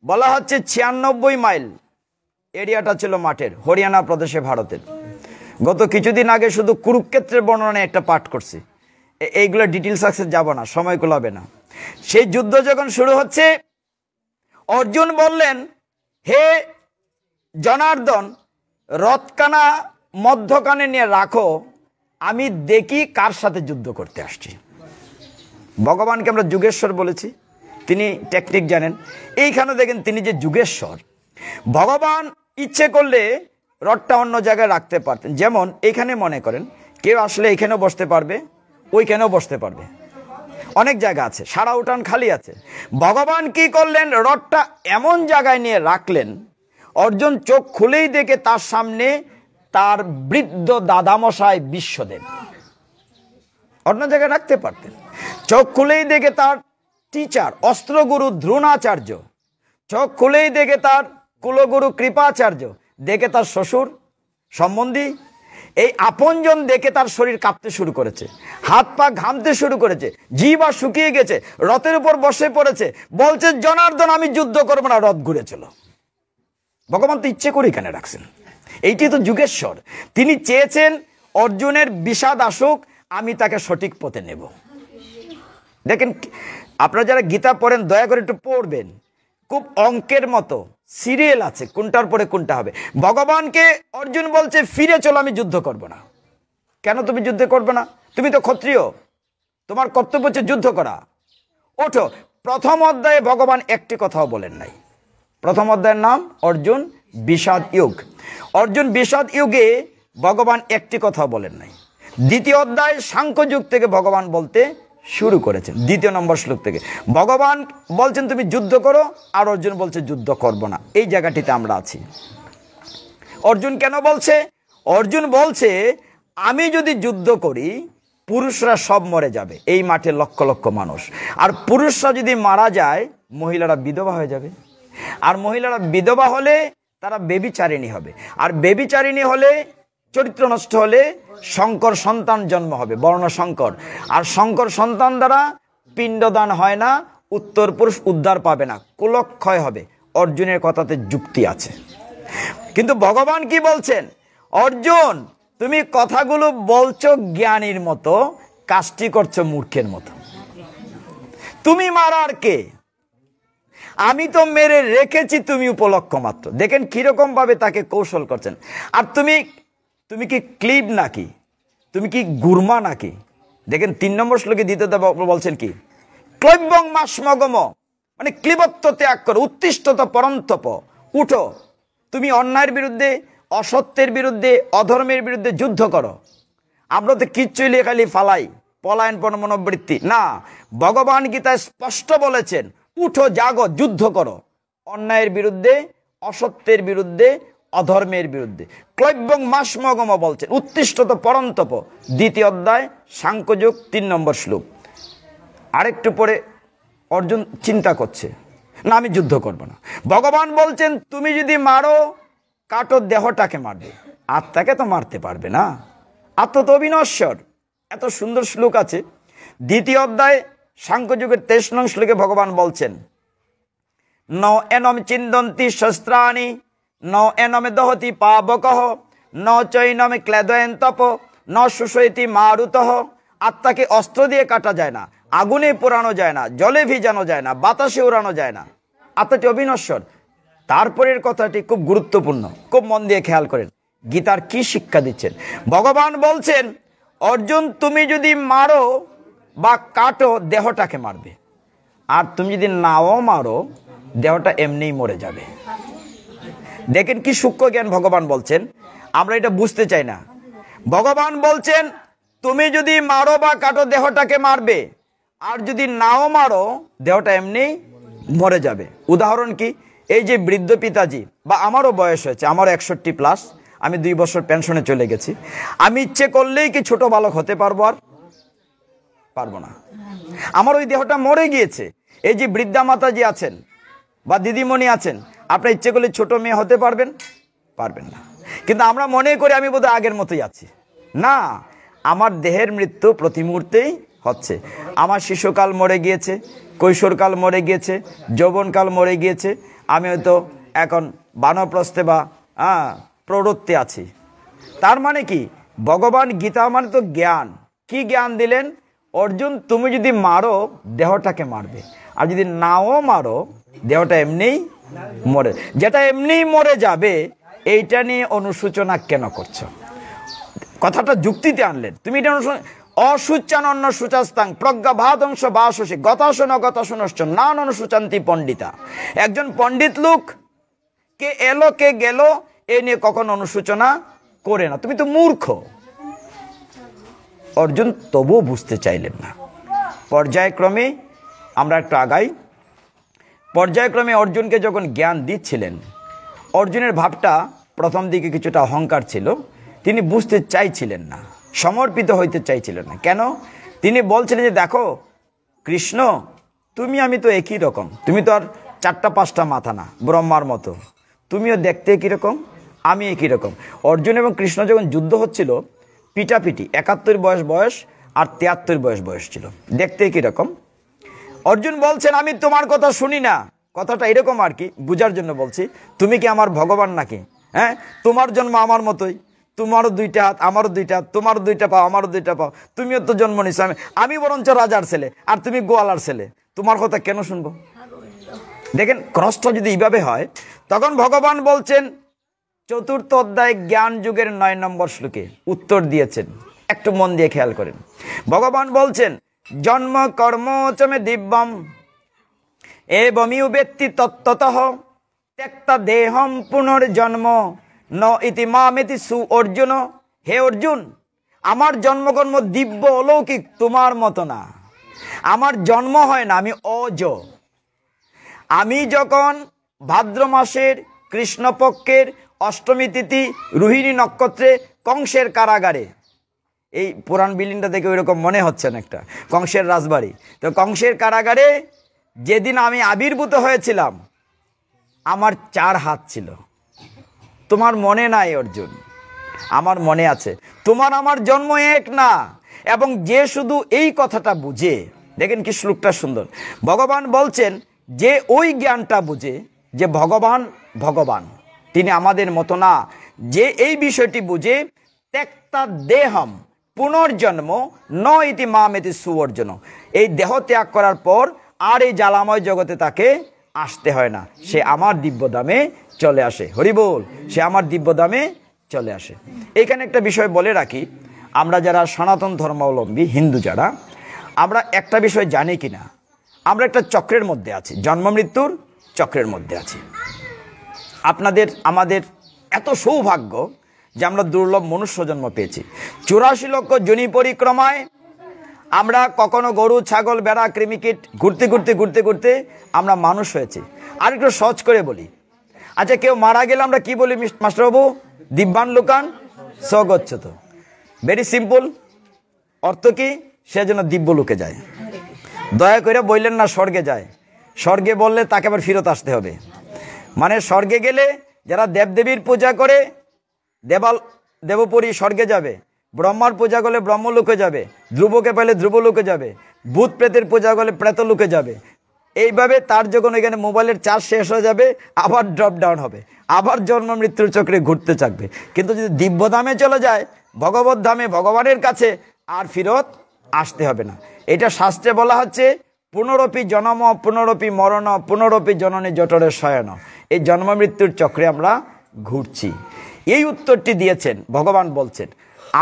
বলা হচ্ছে 96 মাইল এরিয়াটা ছিল মাঠের, হরিয়ানা প্রদেশে, ভারতের। গত কিছুদিন আগে শুধু কুরুক্ষেত্রের বর্ণনা একটা পাঠ করছি, এইগুলো ডিটেলস আছে যাব না, সময় কুলাবে না। সেই যুদ্ধ যখন শুরু হচ্ছে, অর্জুন বললেন, হে জনার্দন, রথকানা মধ্যখানে নিয়ে রাখো, আমি দেখি কার সাথে যুদ্ধ করতে আসছি। ভগবানকে আমরা যুগেশ্বর বলেছি, তিনি টেকনিক জানেন। এইখানে দেখেন তিনি যে যুগেশ্বর, ভগবান ইচ্ছে করলে রথটা অন্য জায়গায় রাখতে পারতেন। যেমন এখানে মনে করেন কেউ আসলে এখানেও বসতে পারবে, ওইখানেও বসতে পারবে, অনেক জায়গা আছে, সারা উঠান খালি আছে। ভগবান কি করলেন, রথটা এমন জায়গায় নিয়ে রাখলেন, অর্জুন চোখ খুলেই দেখে তার সামনে তার বৃদ্ধ দাদামশাই বিশ্বদেব। অন্য জায়গায় রাখতে পারতেন। চোখ খুলেই দেখে তার টিচার অস্ত্রগুরু দ্রোণাচার্য, চোখ খুলেই দেখে তার কুলগুরু কৃপাচার্য, দেখে তার শ্বশুর সম্বন্ধী, এই আপনজন দেখে তার শরীর কাঁপতে শুরু করেছে, হাত পা ঘামতে শুরু করেছে, জিহ্বা শুকিয়ে গেছে, রথের উপর বসে পড়েছে, বলছে জনার্দন আমি যুদ্ধ করবো না, রথ ঘুরে চলো। ভগবান তো ইচ্ছে করে এখানে রাখছেন, এইটি তো যুগেশ্বর। তিনি চেয়েছেন অর্জুনের বিষাদ আসুক, আমি তাকে সঠিক পথে নেব। দেখেন আপনারা যারা গীতা পড়েন দয়া করে একটু পড়বেন, খুব অঙ্কের মতো সিরিয়াল আছে, কোনটার পরে কোনটা হবে। ভগবানকে অর্জুন বলছে ফিরে চলো, আমি যুদ্ধ করব না। কেন তুমি যুদ্ধ করবে না? তুমি তো ক্ষত্রিয়, তোমার কর্তব্য হচ্ছে যুদ্ধ করা, ওঠো। প্রথম অধ্যায়ে ভগবান একটি কথাও বলেন নাই। প্রথম অধ্যায়ের নাম অর্জুন বিষাদ যুগ। অর্জুন বিষাদ যুগে ভগবান একটি কথাও বলেন নাই। দ্বিতীয় অধ্যায় সাংখ্য যুগ থেকে ভগবান বলতে শুরু করেছেন, 2 নম্বর শ্লোক থেকে ভগবান বলছেন তুমি যুদ্ধ করো, আর অর্জুন বলছে যুদ্ধ করব না। এই জায়গাটিতে আমরা আছি। অর্জুন কেন বলছে? অর্জুন বলছে আমি যদি যুদ্ধ করি পুরুষরা সব মরে যাবে, এই মাঠে লক্ষ লক্ষ মানুষ, আর পুরুষরা যদি মারা যায় মহিলারা বিধবা হয়ে যাবে, আর মহিলারা বিধবা হলে তারা বেবিচারিণী হবে, আর বেবিচারিণী হলে চরিত্র নষ্ট হলে শঙ্কর সন্তান জন্ম হবে, বর্ণ শঙ্কর, আর শঙ্কর সন্তান দ্বারা পিণ্ডদান হয় না, উত্তর পুরুষ উদ্ধার পাবে না, কুলক্ষয় হবে। অর্জুনের কথাতে যুক্তি আছে, কিন্তু ভগবান কি বলছেন? অর্জুন তুমি কথাগুলো বলছো জ্ঞানীর মতো, কাজটি করছো মূর্খের মতো। তুমি মারার কে? আমি তো মেরে রেখেছি, তুমি উপলক্ষ মাত্র। দেখেন কিরকম ভাবে তাকে কৌশল করছেন। আর তুমি কি ক্লিব নাকি? তুমি কি গুরমা নাকি? দেখেন 3 নম্বর শ্লোকে দ্বিতীয়ত বলছেন কি, ক্লৈবং মাসমগম, মানে ক্লিবত্ব ত্যাগ করো, উত্তিষ্ঠত পরন্তপ, উঠো, তুমি অন্যায়ের বিরুদ্ধে, অসত্যের বিরুদ্ধে, অধর্মের বিরুদ্ধে যুদ্ধ করো। আমরা তো কিচ্ছুই লেখালি ফালাই, পলায়ন মনোবৃত্তি না। ভগবান গীতায় স্পষ্ট বলেছেন উঠো, জাগো, যুদ্ধ করো, অন্যায়ের বিরুদ্ধে, অসত্যের বিরুদ্ধে, অধর্মের বিরুদ্ধে। ক্লৈবং মাসমগম বলছেন, উত্তিষ্ঠত পরন্তপ, 2য় অধ্যায় সাংখ্যযোগ 3 নম্বর শ্লোক। আরেকটু পরে অর্জুন চিন্তা করছে, না আমি যুদ্ধ করব না। ভগবান বলছেন তুমি যদি মারো কাটো, দেহটাকে মারবে, আত্মাকে তো মারতে পারবে না, আত্মা তো অবিনশ্বর। এত সুন্দর শ্লোক আছে। 2য় অধ্যায় সাংখ্যযুগের 23 নং শ্লোকে ভগবান বলছেন, ন এনম চিন্দন্তি শস্ত্রাণি ন এনমে দহতি পাবকহ ন চৈনমে ক্লেদয়ন তপ ন সুষয়তি মারুতহ। আত্মাকে অস্ত্র দিয়ে কাটা যায় না, আগুনে পোড়ানো যায় না, জলে ভিজানো যায় না, বাতাসে উড়ানো যায় না। আত্মাটি অবিনশ্বর। তারপরের কথাটি খুব গুরুত্বপূর্ণ, খুব মন দিয়ে খেয়াল করেন। গীতার কি শিক্ষা দিচ্ছেন ভগবান? বলছেন, অর্জুন তুমি যদি মারো বা কাটো দেহটাকে মারবে, আর তুমি যদি নাও মারো দেহটা এমনিই মরে যাবে। দেখেন কি সূক্ষ্ম জ্ঞান ভগবান বলছেন, আমরা এটা বুঝতে চাই না। ভগবান বলছেন তুমি যদি মারো বা কাটো দেহটাকে মারবে, আর যদি নাও মারো দেহটা এমনিই মরে যাবে। উদাহরণ কি? এই যে বৃদ্ধ পিতাজি, বা আমারও বয়স হয়েছে, আমার 61+, আমি 2 বছর পেনশনে চলে গেছি। আমি ইচ্ছে করলেই কি ছোট বালক হতে পারবো? আর পারবো না। আমার ওই দেহটা মরে গিয়েছে। এই যে বৃদ্ধা মাতাজি আছেন বা দিদিমণি আছেন, আপনি ইচ্ছে করলে ছোট মেয়ে হতে পারবেন? পারবেন না। কিন্তু আমরা মনে করি আমি বোধহয় আগের মতোই আছি। না, আমার দেহের মৃত্যু প্রতি মুহূর্তেই হচ্ছে। আমার শিশুকাল মরে গিয়েছে, কৈশোরকাল মরে গিয়েছে, যৌবনকাল মরে গিয়েছে। আমি হয়তো এখন বানপ্রস্থে বা প্রৌঢ়ত্বে আছি। তার মানে কি? ভগবান গীতা মানে তো জ্ঞান। কি জ্ঞান দিলেন? অর্জুন তুমি যদি মারো দেহটাকে মারবে, আর যদি নাও মারো দেহটা এমনিই মরে, যেটা এমনিই মরে যাবে, এইটা নিয়ে অনুসূচনা কেন করছো? কথাটা যুক্তিতে আনলেন। তুমি এটা অসূচানন্য সূচাস্তাং প্রজ্ঞাভাদংশ বাসসি গতাসন গতাসনশ্চ নান অনুসূচান্তি পণ্ডিতা। একজন পণ্ডিত লোক কে এলো কে গেল এ নিয়ে কখনো অনুসূচনা করে না। তুমি তো মূর্খ। অর্জুন তবুও বুঝতে চাইলেন না। পর্যায়ক্রমে আমরা একটু আগাই। পর্যায়ক্রমে অর্জুনকে যখন জ্ঞান দিচ্ছিলেন, অর্জুনের ভাবটা প্রথম দিকে কিছুটা অহংকার ছিল। তিনি বুঝতে চাইছিলেন না, সমর্পিত হইতে চাইছিলেন না। কেন? তিনি বলছিলেন যে দেখো কৃষ্ণ, তুমি আমি তো একই রকম। তুমি তো আর 4টা-5টা মাথা না, ব্রহ্মার মতো। তুমিও দেখতে একই রকম, আমি একই রকম। অর্জুন এবং কৃষ্ণ যখন যুদ্ধ হচ্ছিল, পিটাপিটি 71 বয়স আর 73 বয়স ছিল, দেখতে একই রকম। অর্জুন বলছেন আমি তোমার কথা শুনি না। কথাটা এরকম আর কি, বুঝার জন্য বলছি। তুমি কি আমার ভগবান নাকি? হ্যাঁ, তোমার জন্ম আমার মতোই, তোমারও 2টা হাত আমারও 2টা হাত, তোমারও 2টা পা আমারও 2টা পা, তুমিও তো জন্ম নিছো। আমি বরঞ্চ রাজার ছেলে আর তুমি গোয়ালার ছেলে, তোমার কথা কেন শুনবো? দেখেন ক্রসটা যদি এইভাবে হয়, তখন ভগবান বলছেন 4র্থ অধ্যায় জ্ঞান যুগের 9 নম্বর শ্লোকে উত্তর দিয়েছেন। একটু মন দিয়ে খেয়াল করেন। ভগবান বলছেন জন্ম কর্ম চমে দিব্যম এবমিউ ব্যক্তি তত্ত্বতঃ ত্যক্তা দেহম পুনর্জন্ম ন ইতি মামেতি সু অর্জুন। হে অর্জুন, আমার জন্মকর্ম দিব্য অলৌকিক, তোমার মতো না। আমার জন্ম হয় না, আমি অজ। আমি যখন ভাদ্র মাসের কৃষ্ণপক্ষের অষ্টমী তিথি রোহিণী নক্ষত্রে কংসের কারাগারে, এই পুরাণ বিল্ডিংটা দেখে ওইরকম মনে হচ্ছে না, একটা কংসের রাজবাড়ি। তো কংসের কারাগারে যেদিন আমি আবির্ভূত হয়েছিলাম, আমার 4 হাত ছিল। তোমার মনে নাই অর্জুন? আমার মনে আছে। তোমার আমার জন্ম এক না। এবং যে শুধু এই কথাটা বুঝে, দেখেন কি শ্লোকটা সুন্দর। ভগবান বলছেন যে ওই জ্ঞানটা বুঝে যে ভগবান ভগবান, তিনি আমাদের মতো না, যে এই বিষয়টি বুঝে ত্যক্তা দেহম পুনর্জন্ম ন ইতি মামেতি সুঅর্জুন, এই দেহ ত্যাগ করার পর আর এই জ্বালাময় জগতে তাকে আসতে হয় না, সে আমার দিব্যধামে চলে আসে। হরি বল, সে আমার দিব্যধামে চলে আসে। এখানে একটা বিষয় বলে রাখি, আমরা যারা সনাতন ধর্মাবলম্বী হিন্দু যারা, আমরা একটা বিষয় জানি কিনা, আমরা একটা চক্রের মধ্যে আছি, জন্ম মৃত্যুর চক্রের মধ্যে আছি। আপনাদের আমাদের এত সৌভাগ্য যে আমরা দুর্লভ মনুষ্য জন্ম পেয়েছি। 84 লক্ষ যোনি পরিক্রমায় আমরা কখনো গরু, ছাগল, বেড়া, কৃমিকীট ঘুরতে ঘুরতে ঘুরতে ঘুরতে আমরা মানুষ হয়েছি। আর একটু সহজ করে বলি, আচ্ছা কেউ মারা গেলে আমরা কি বলি মাস্টারবাবু? দিব্যান লোকান স্বগচ্ছত। Very simple. অর্থ কি? সে যেন দিব্য লোকে যায়। দয়া করে বললেন না স্বর্গে যায়। স্বর্গে বললে তাকে আবার ফেরত আসতে হবে। মানে স্বর্গে গেলে যারা দেবদেবীর পূজা করে দেবপরী স্বর্গে যাবে, ব্রহ্মার পূজা করলে ব্রহ্মলোকে যাবে, ধ্রুবকে পেলে ধ্রুবলোকে যাবে, ভূত প্রেতের পূজা করলে প্রেত লুকে যাবে। এইভাবে তার যখন এখানে মোবাইলের চার্জ শেষ হয়ে যাবে আবার ড্রপ ডাউন হবে, আবার জন্ম মৃত্যুর চক্রে ঘুরতে থাকবে। কিন্তু যদি দিব্যধামে চলে যায়, ভগবত ধামে, ভগবানের কাছে, আর ফিরত আসতে হবে না। এটা শাস্ত্রে বলা হচ্ছে পুনরপি জনম পুনরপি মরণ পুনরপি জননী জঠরে শয়ন। এই জন্ম মৃত্যুর চক্রে আমরা ঘুরছি। এই উত্তরটি দিয়েছেন ভগবান। বলছেন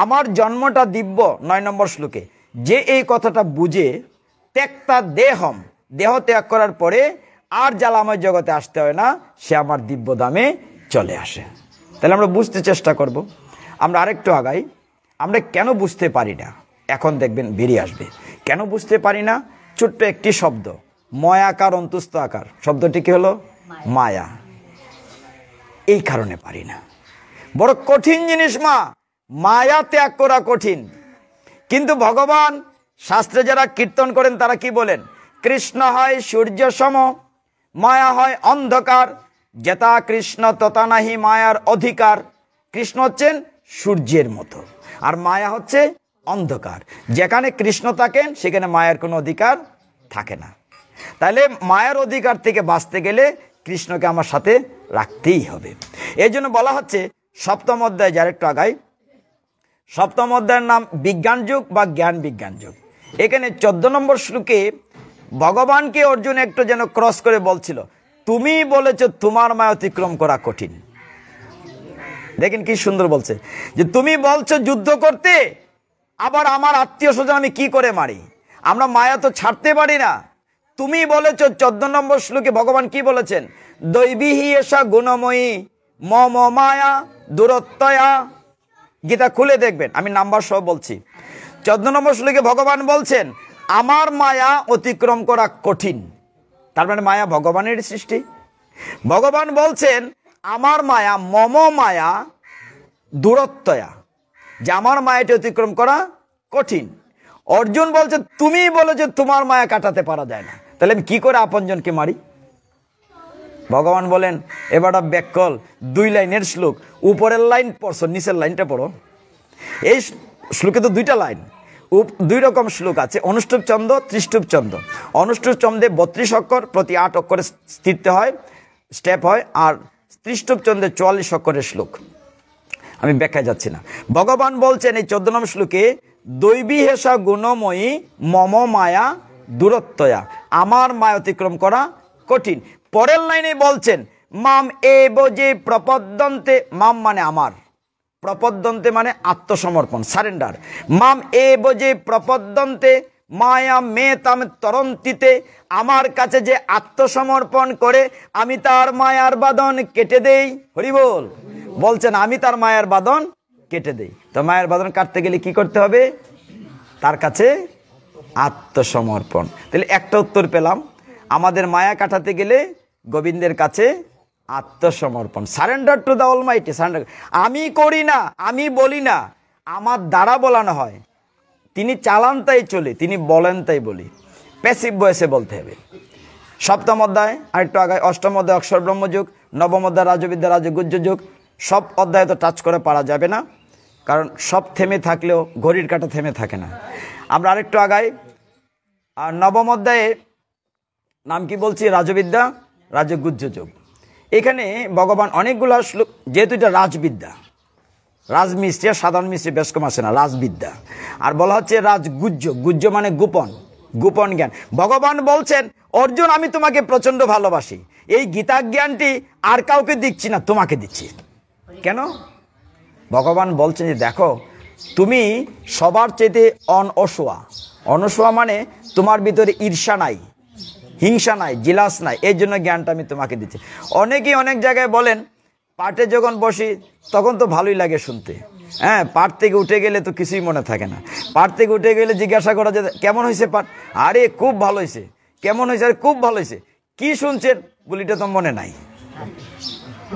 আমার জন্মটা দিব্য 9 নম্বর শ্লোকে। যে এই কথাটা বুঝে ত্যক্তা দেহম, দেহ ত্যাগ করার পরে আর জ্বালাময় জগতে আসতে হয় না, সে আমার দিব্য ধামে চলে আসে। তাহলে আমরা বুঝতে চেষ্টা করব। আমরা আরেকটু আগাই। আমরা কেন বুঝতে পারি না, এখন দেখবেন বেরিয়ে আসবে। কেন বুঝতে পারি না? ছোট্ট একটি শব্দ, ময়াকার অন্তুস্থ আকার, শব্দটি কি হলো? মায়া। এই কারণে পারি না। বড় কঠিন জিনিস মা, মায়া ত্যাগ করা কঠিন। কিন্তু ভগবান শাস্ত্রে যারা কীর্তন করেন তারা কি বলেন? কৃষ্ণ হয় সূর্য সম, মায়া হয় অন্ধকার, যেতা কৃষ্ণ তথা নাহি মায়ার অধিকার। কৃষ্ণ হচ্ছেন সূর্যের মতো, আর মায়া হচ্ছে অন্ধকার। যেখানে কৃষ্ণ থাকেন সেখানে মায়ের কোনো অধিকার থাকে না। তাহলে মায়ের অধিকার থেকে বাঁচতে গেলে কৃষ্ণকে আমার সাথে রাখতেই হবে। এই জন্য বলা হচ্ছে সপ্তম অধ্যায়, যার একটু আগাই, সপ্তম অধ্যায়ের নাম বিজ্ঞান যুগ বা জ্ঞান বিজ্ঞান যুগ। এখানে 14 নম্বর শ্লোকে ভগবানকে অর্জুন একটু যেন ক্রস করে বলছিল, তুমি বলেছ তোমার মায়া অতিক্রম করা কঠিন। দেখেন কি সুন্দর বলছে, যে তুমি বলছো যুদ্ধ করতে, আবার আমার আত্মীয় স্বজন আমি কি করে মারি? আমরা মায়া তো ছাড়তে পারি না। তুমি বলেছ 14 নম্বর শ্লোকে ভগবান কি বলেছেন? দৈবীহি এসা গুণময়ী মম মায়া দূরত্বয়া। গীতা খুলে দেখবেন, আমি নাম্বার সহ বলছি। 14 নম্বর শ্লোকে ভগবান বলছেন আমার মায়া অতিক্রম করা কঠিন। তার মানে মায়া ভগবানের সৃষ্টি। ভগবান বলছেন আমার মায়া মম মায়া দূরত্বয়া, যে আমার মায়াটি অতিক্রম করা কঠিন। অর্জুন বলছে তুমি বলেছো তোমার মায়া কাটাতে পারা যায় না, তাহলে আমি কি করে আপনজনকে মারি? ভগবান বলেন এবার ব্যাকল 2 লাইনের শ্লোক, উপরের লাইন পড়ছো, নিচের লাইনটা পড়ো। এই শ্লোকে তো 2টা লাইন, 2 রকম শ্লোক আছে, অনুষ্টুপ ছন্দ, ত্রিষ্টুপ ছন্দ। অনুষ্টুপ ছন্দে 32 অক্ষর, প্রতি 8 অক্ষরে স্থিরতে হয়, স্টেপ হয়, আর ত্রিষ্টুপ ছন্দে 44 অক্ষরের শ্লোক। আমি ব্যাখ্যায় যাচ্ছি না। ভগবান বলছেন এই 14 নম্বর শ্লোকে দৈবী হেসা গুণময়ী মম মায়া দূরত্বয়া, আমার মায়া অতিক্রম করা কঠিন। পরের লাইনে বলছেন মাম এব যে প্রপদ্যন্তে, মাম মানে আমার, প্রপদ্যন্তে মানে আত্মসমর্পণ, সারেন্ডার। মাম এব যে প্রপদ্যন্তে মায়া মে তাম তরন্তিতে, আমার কাছে যে আত্মসমর্পণ করে আমি তার মায়ার বাঁধন কেটে দেই। হরি বল। বলছেন আমি তার মায়ার বাঁধন কেটে দেই। তো মায়ের বাঁধন কাটতে গেলে কি করতে হবে? তার কাছে আত্মসমর্পণ। তাহলে একটা উত্তর পেলাম, আমাদের মায়া কাটাতে গেলে গোবিন্দের কাছে আত্মসমর্পণ, surrender to the Almighty. Surrender, আমি করি না, আমি বলি না, আমার দ্বারা বলানো হয়। তিনি চালান তাই চলি, তিনি বলেন তাই বলি। প্যাসিভ ভয়েসে বলতে হবে। সপ্তম অধ্যায় আরেকটু আগে, অষ্টম অধ্যায় অক্ষর ব্রহ্মযুগ, নবম অধ্যায় রাজবিদ্যা রাজগুহ্য যুগ। সব অধ্যায় তো টাচ করে পারা যাবে না, কারণ সব থেমে থাকলেও ঘড়ির কাঁটা থেমে থাকে না। আমরা আরেকটু আগাই। আর নবম অধ্যায়ে নাম কি বলছি? রাজবিদ্যা রাজগুহ্য যুগ। এখানে ভগবান অনেকগুলো শ্লোক, যেহেতু এটা রাজবিদ্যা, রাজমিস্ত্রি আর সাধারণ মিস্ত্রি বেশ কম আসে না, রাজবিদ্যা। আর বলা হচ্ছে রাজগুহ্য, গুহ্য মানে গোপন, গোপন জ্ঞান। ভগবান বলছেন অর্জুন আমি তোমাকে প্রচন্ড ভালোবাসি, এই গীতা জ্ঞানটি আর কাউকে দিচ্ছি না, তোমাকে দিচ্ছি। কেন? ভগবান বলছেন যে দেখো তুমি সবার চাইতে অনসোয়া। অনসোয়া মানে তোমার ভিতরে ঈর্ষা নাই, হিংসা নাই, জিলাস নাই, এই জন্য জ্ঞানটা আমি তোমাকে দিচ্ছি। অনেকেই অনেক জায়গায় বলেন পাঠে যখন বসি তখন তো ভালোই লাগে শুনতে, হ্যাঁ, পাঠ থেকে উঠে গেলে তো কিছুই মনে থাকে না। পাঠ থেকে উঠে গেলে জিজ্ঞাসা করা যায় কেমন হয়েছে পাঠ, আরে খুব ভালো হয়েছে, কেমন হয়েছে, আরে খুব ভালো হয়েছে, কি শুনছেন বলিটা তো মনে নাই।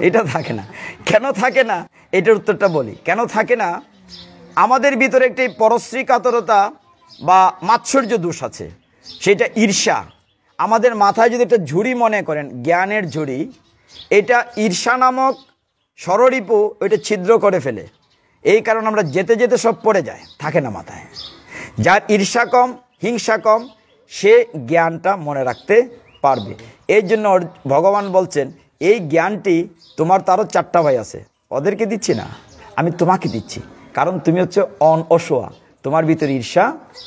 এটা থাকে না। কেন থাকে না এটার উত্তরটা বলি। কেন থাকে না? আমাদের ভিতরে একটি পরশ্রী কাতরতা বা মাৎসর্য দোষ আছে, সেটা ঈর্ষা। আমাদের মাথায় যদি একটা ঝুড়ি মনে করেন, জ্ঞানের ঝুড়ি, এটা ঈর্ষা নামক ষড়রিপু ওইটা ছিদ্র করে ফেলে। এই কারণে আমরা যেতে যেতে সব পড়ে যায়, থাকে না মাথায়। যার ঈর্ষা কম হিংসা কম, সে জ্ঞানটা মনে রাখতে পারবে। এই জন্য ভগবান বলছেন এই জ্ঞানটি তোমার, তারও 4টা ভাই আছে, ওদেরকে দিচ্ছি না, আমি তোমাকে দিচ্ছি, কারণ তুমি হচ্ছে অসোয়া, তোমার ভিতরে ঈর্ষা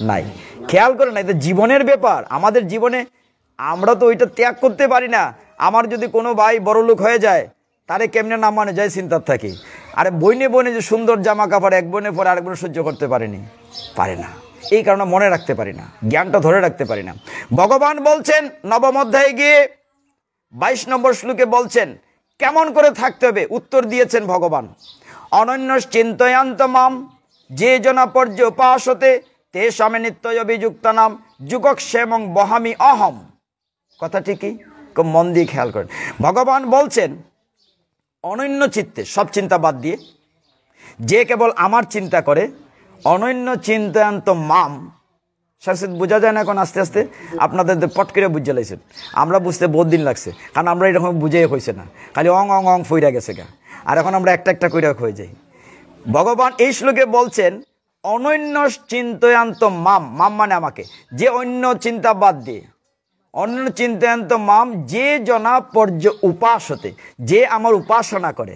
নাই। খেয়াল করে না, এটা জীবনের ব্যাপার। আমাদের জীবনে আমরা তো ওইটা ত্যাগ করতে পারি না। আমার যদি কোনো ভাই বড়লোক হয়ে যায়, তারে কেমনে নাম মানে যায় চিন্তার থাকি। আরে বইনে বইনে যে সুন্দর জামা কাপড় এক বোনে পরে আরেক বোনে সহ্য করতে পারে না। এই কারণে মনে রাখতে পারি না, জ্ঞানটা ধরে রাখতে পারি না। ভগবান বলছেন নবম অধ্যায়ে গিয়ে 22 নম্বর শ্লোকে বলছেন কেমন করে থাকতে হবে। উত্তর দিয়েছেন ভগবান, অনন্য চিন্তয়ান্ত মাম যে জনা পর্য উপাসতে তে সামে নিত্য অভিযুক্ত নাম যুগক্ষেমং বহামি অহম। কথা ঠিকই, খুব মন দিয়ে খেয়াল করেন। ভগবান বলছেন অনন্য চিত্তে, সব চিন্তা বাদ দিয়ে যে কেবল আমার চিন্তা করে, অনন্য চিন্তায়ন্ত মাম। সাংস্কৃত বোঝা যায় না এখন, আস্তে আস্তে আপনাদের পট করে বুঝে লাইছেন, আমরা বুঝতে বহুত দিন লাগছে, কারণ আমরা এরকম বুঝে হয়েছে না, খালি অং অং অং ফইরা গেছে গা, আর এখন আমরা একটা একটা কইরা হয়ে যাই। ভগবান এই শ্লোকে বলছেন অনন্য চিন্তয়ান্ত মাম, মাম মানে আমাকে, যে অন্য চিন্তা বাদ দিয়ে, অন্য চিন্তায়ন্ত মাম যে জনা পর্য উপাসতে, যে আমার উপাসনা করে,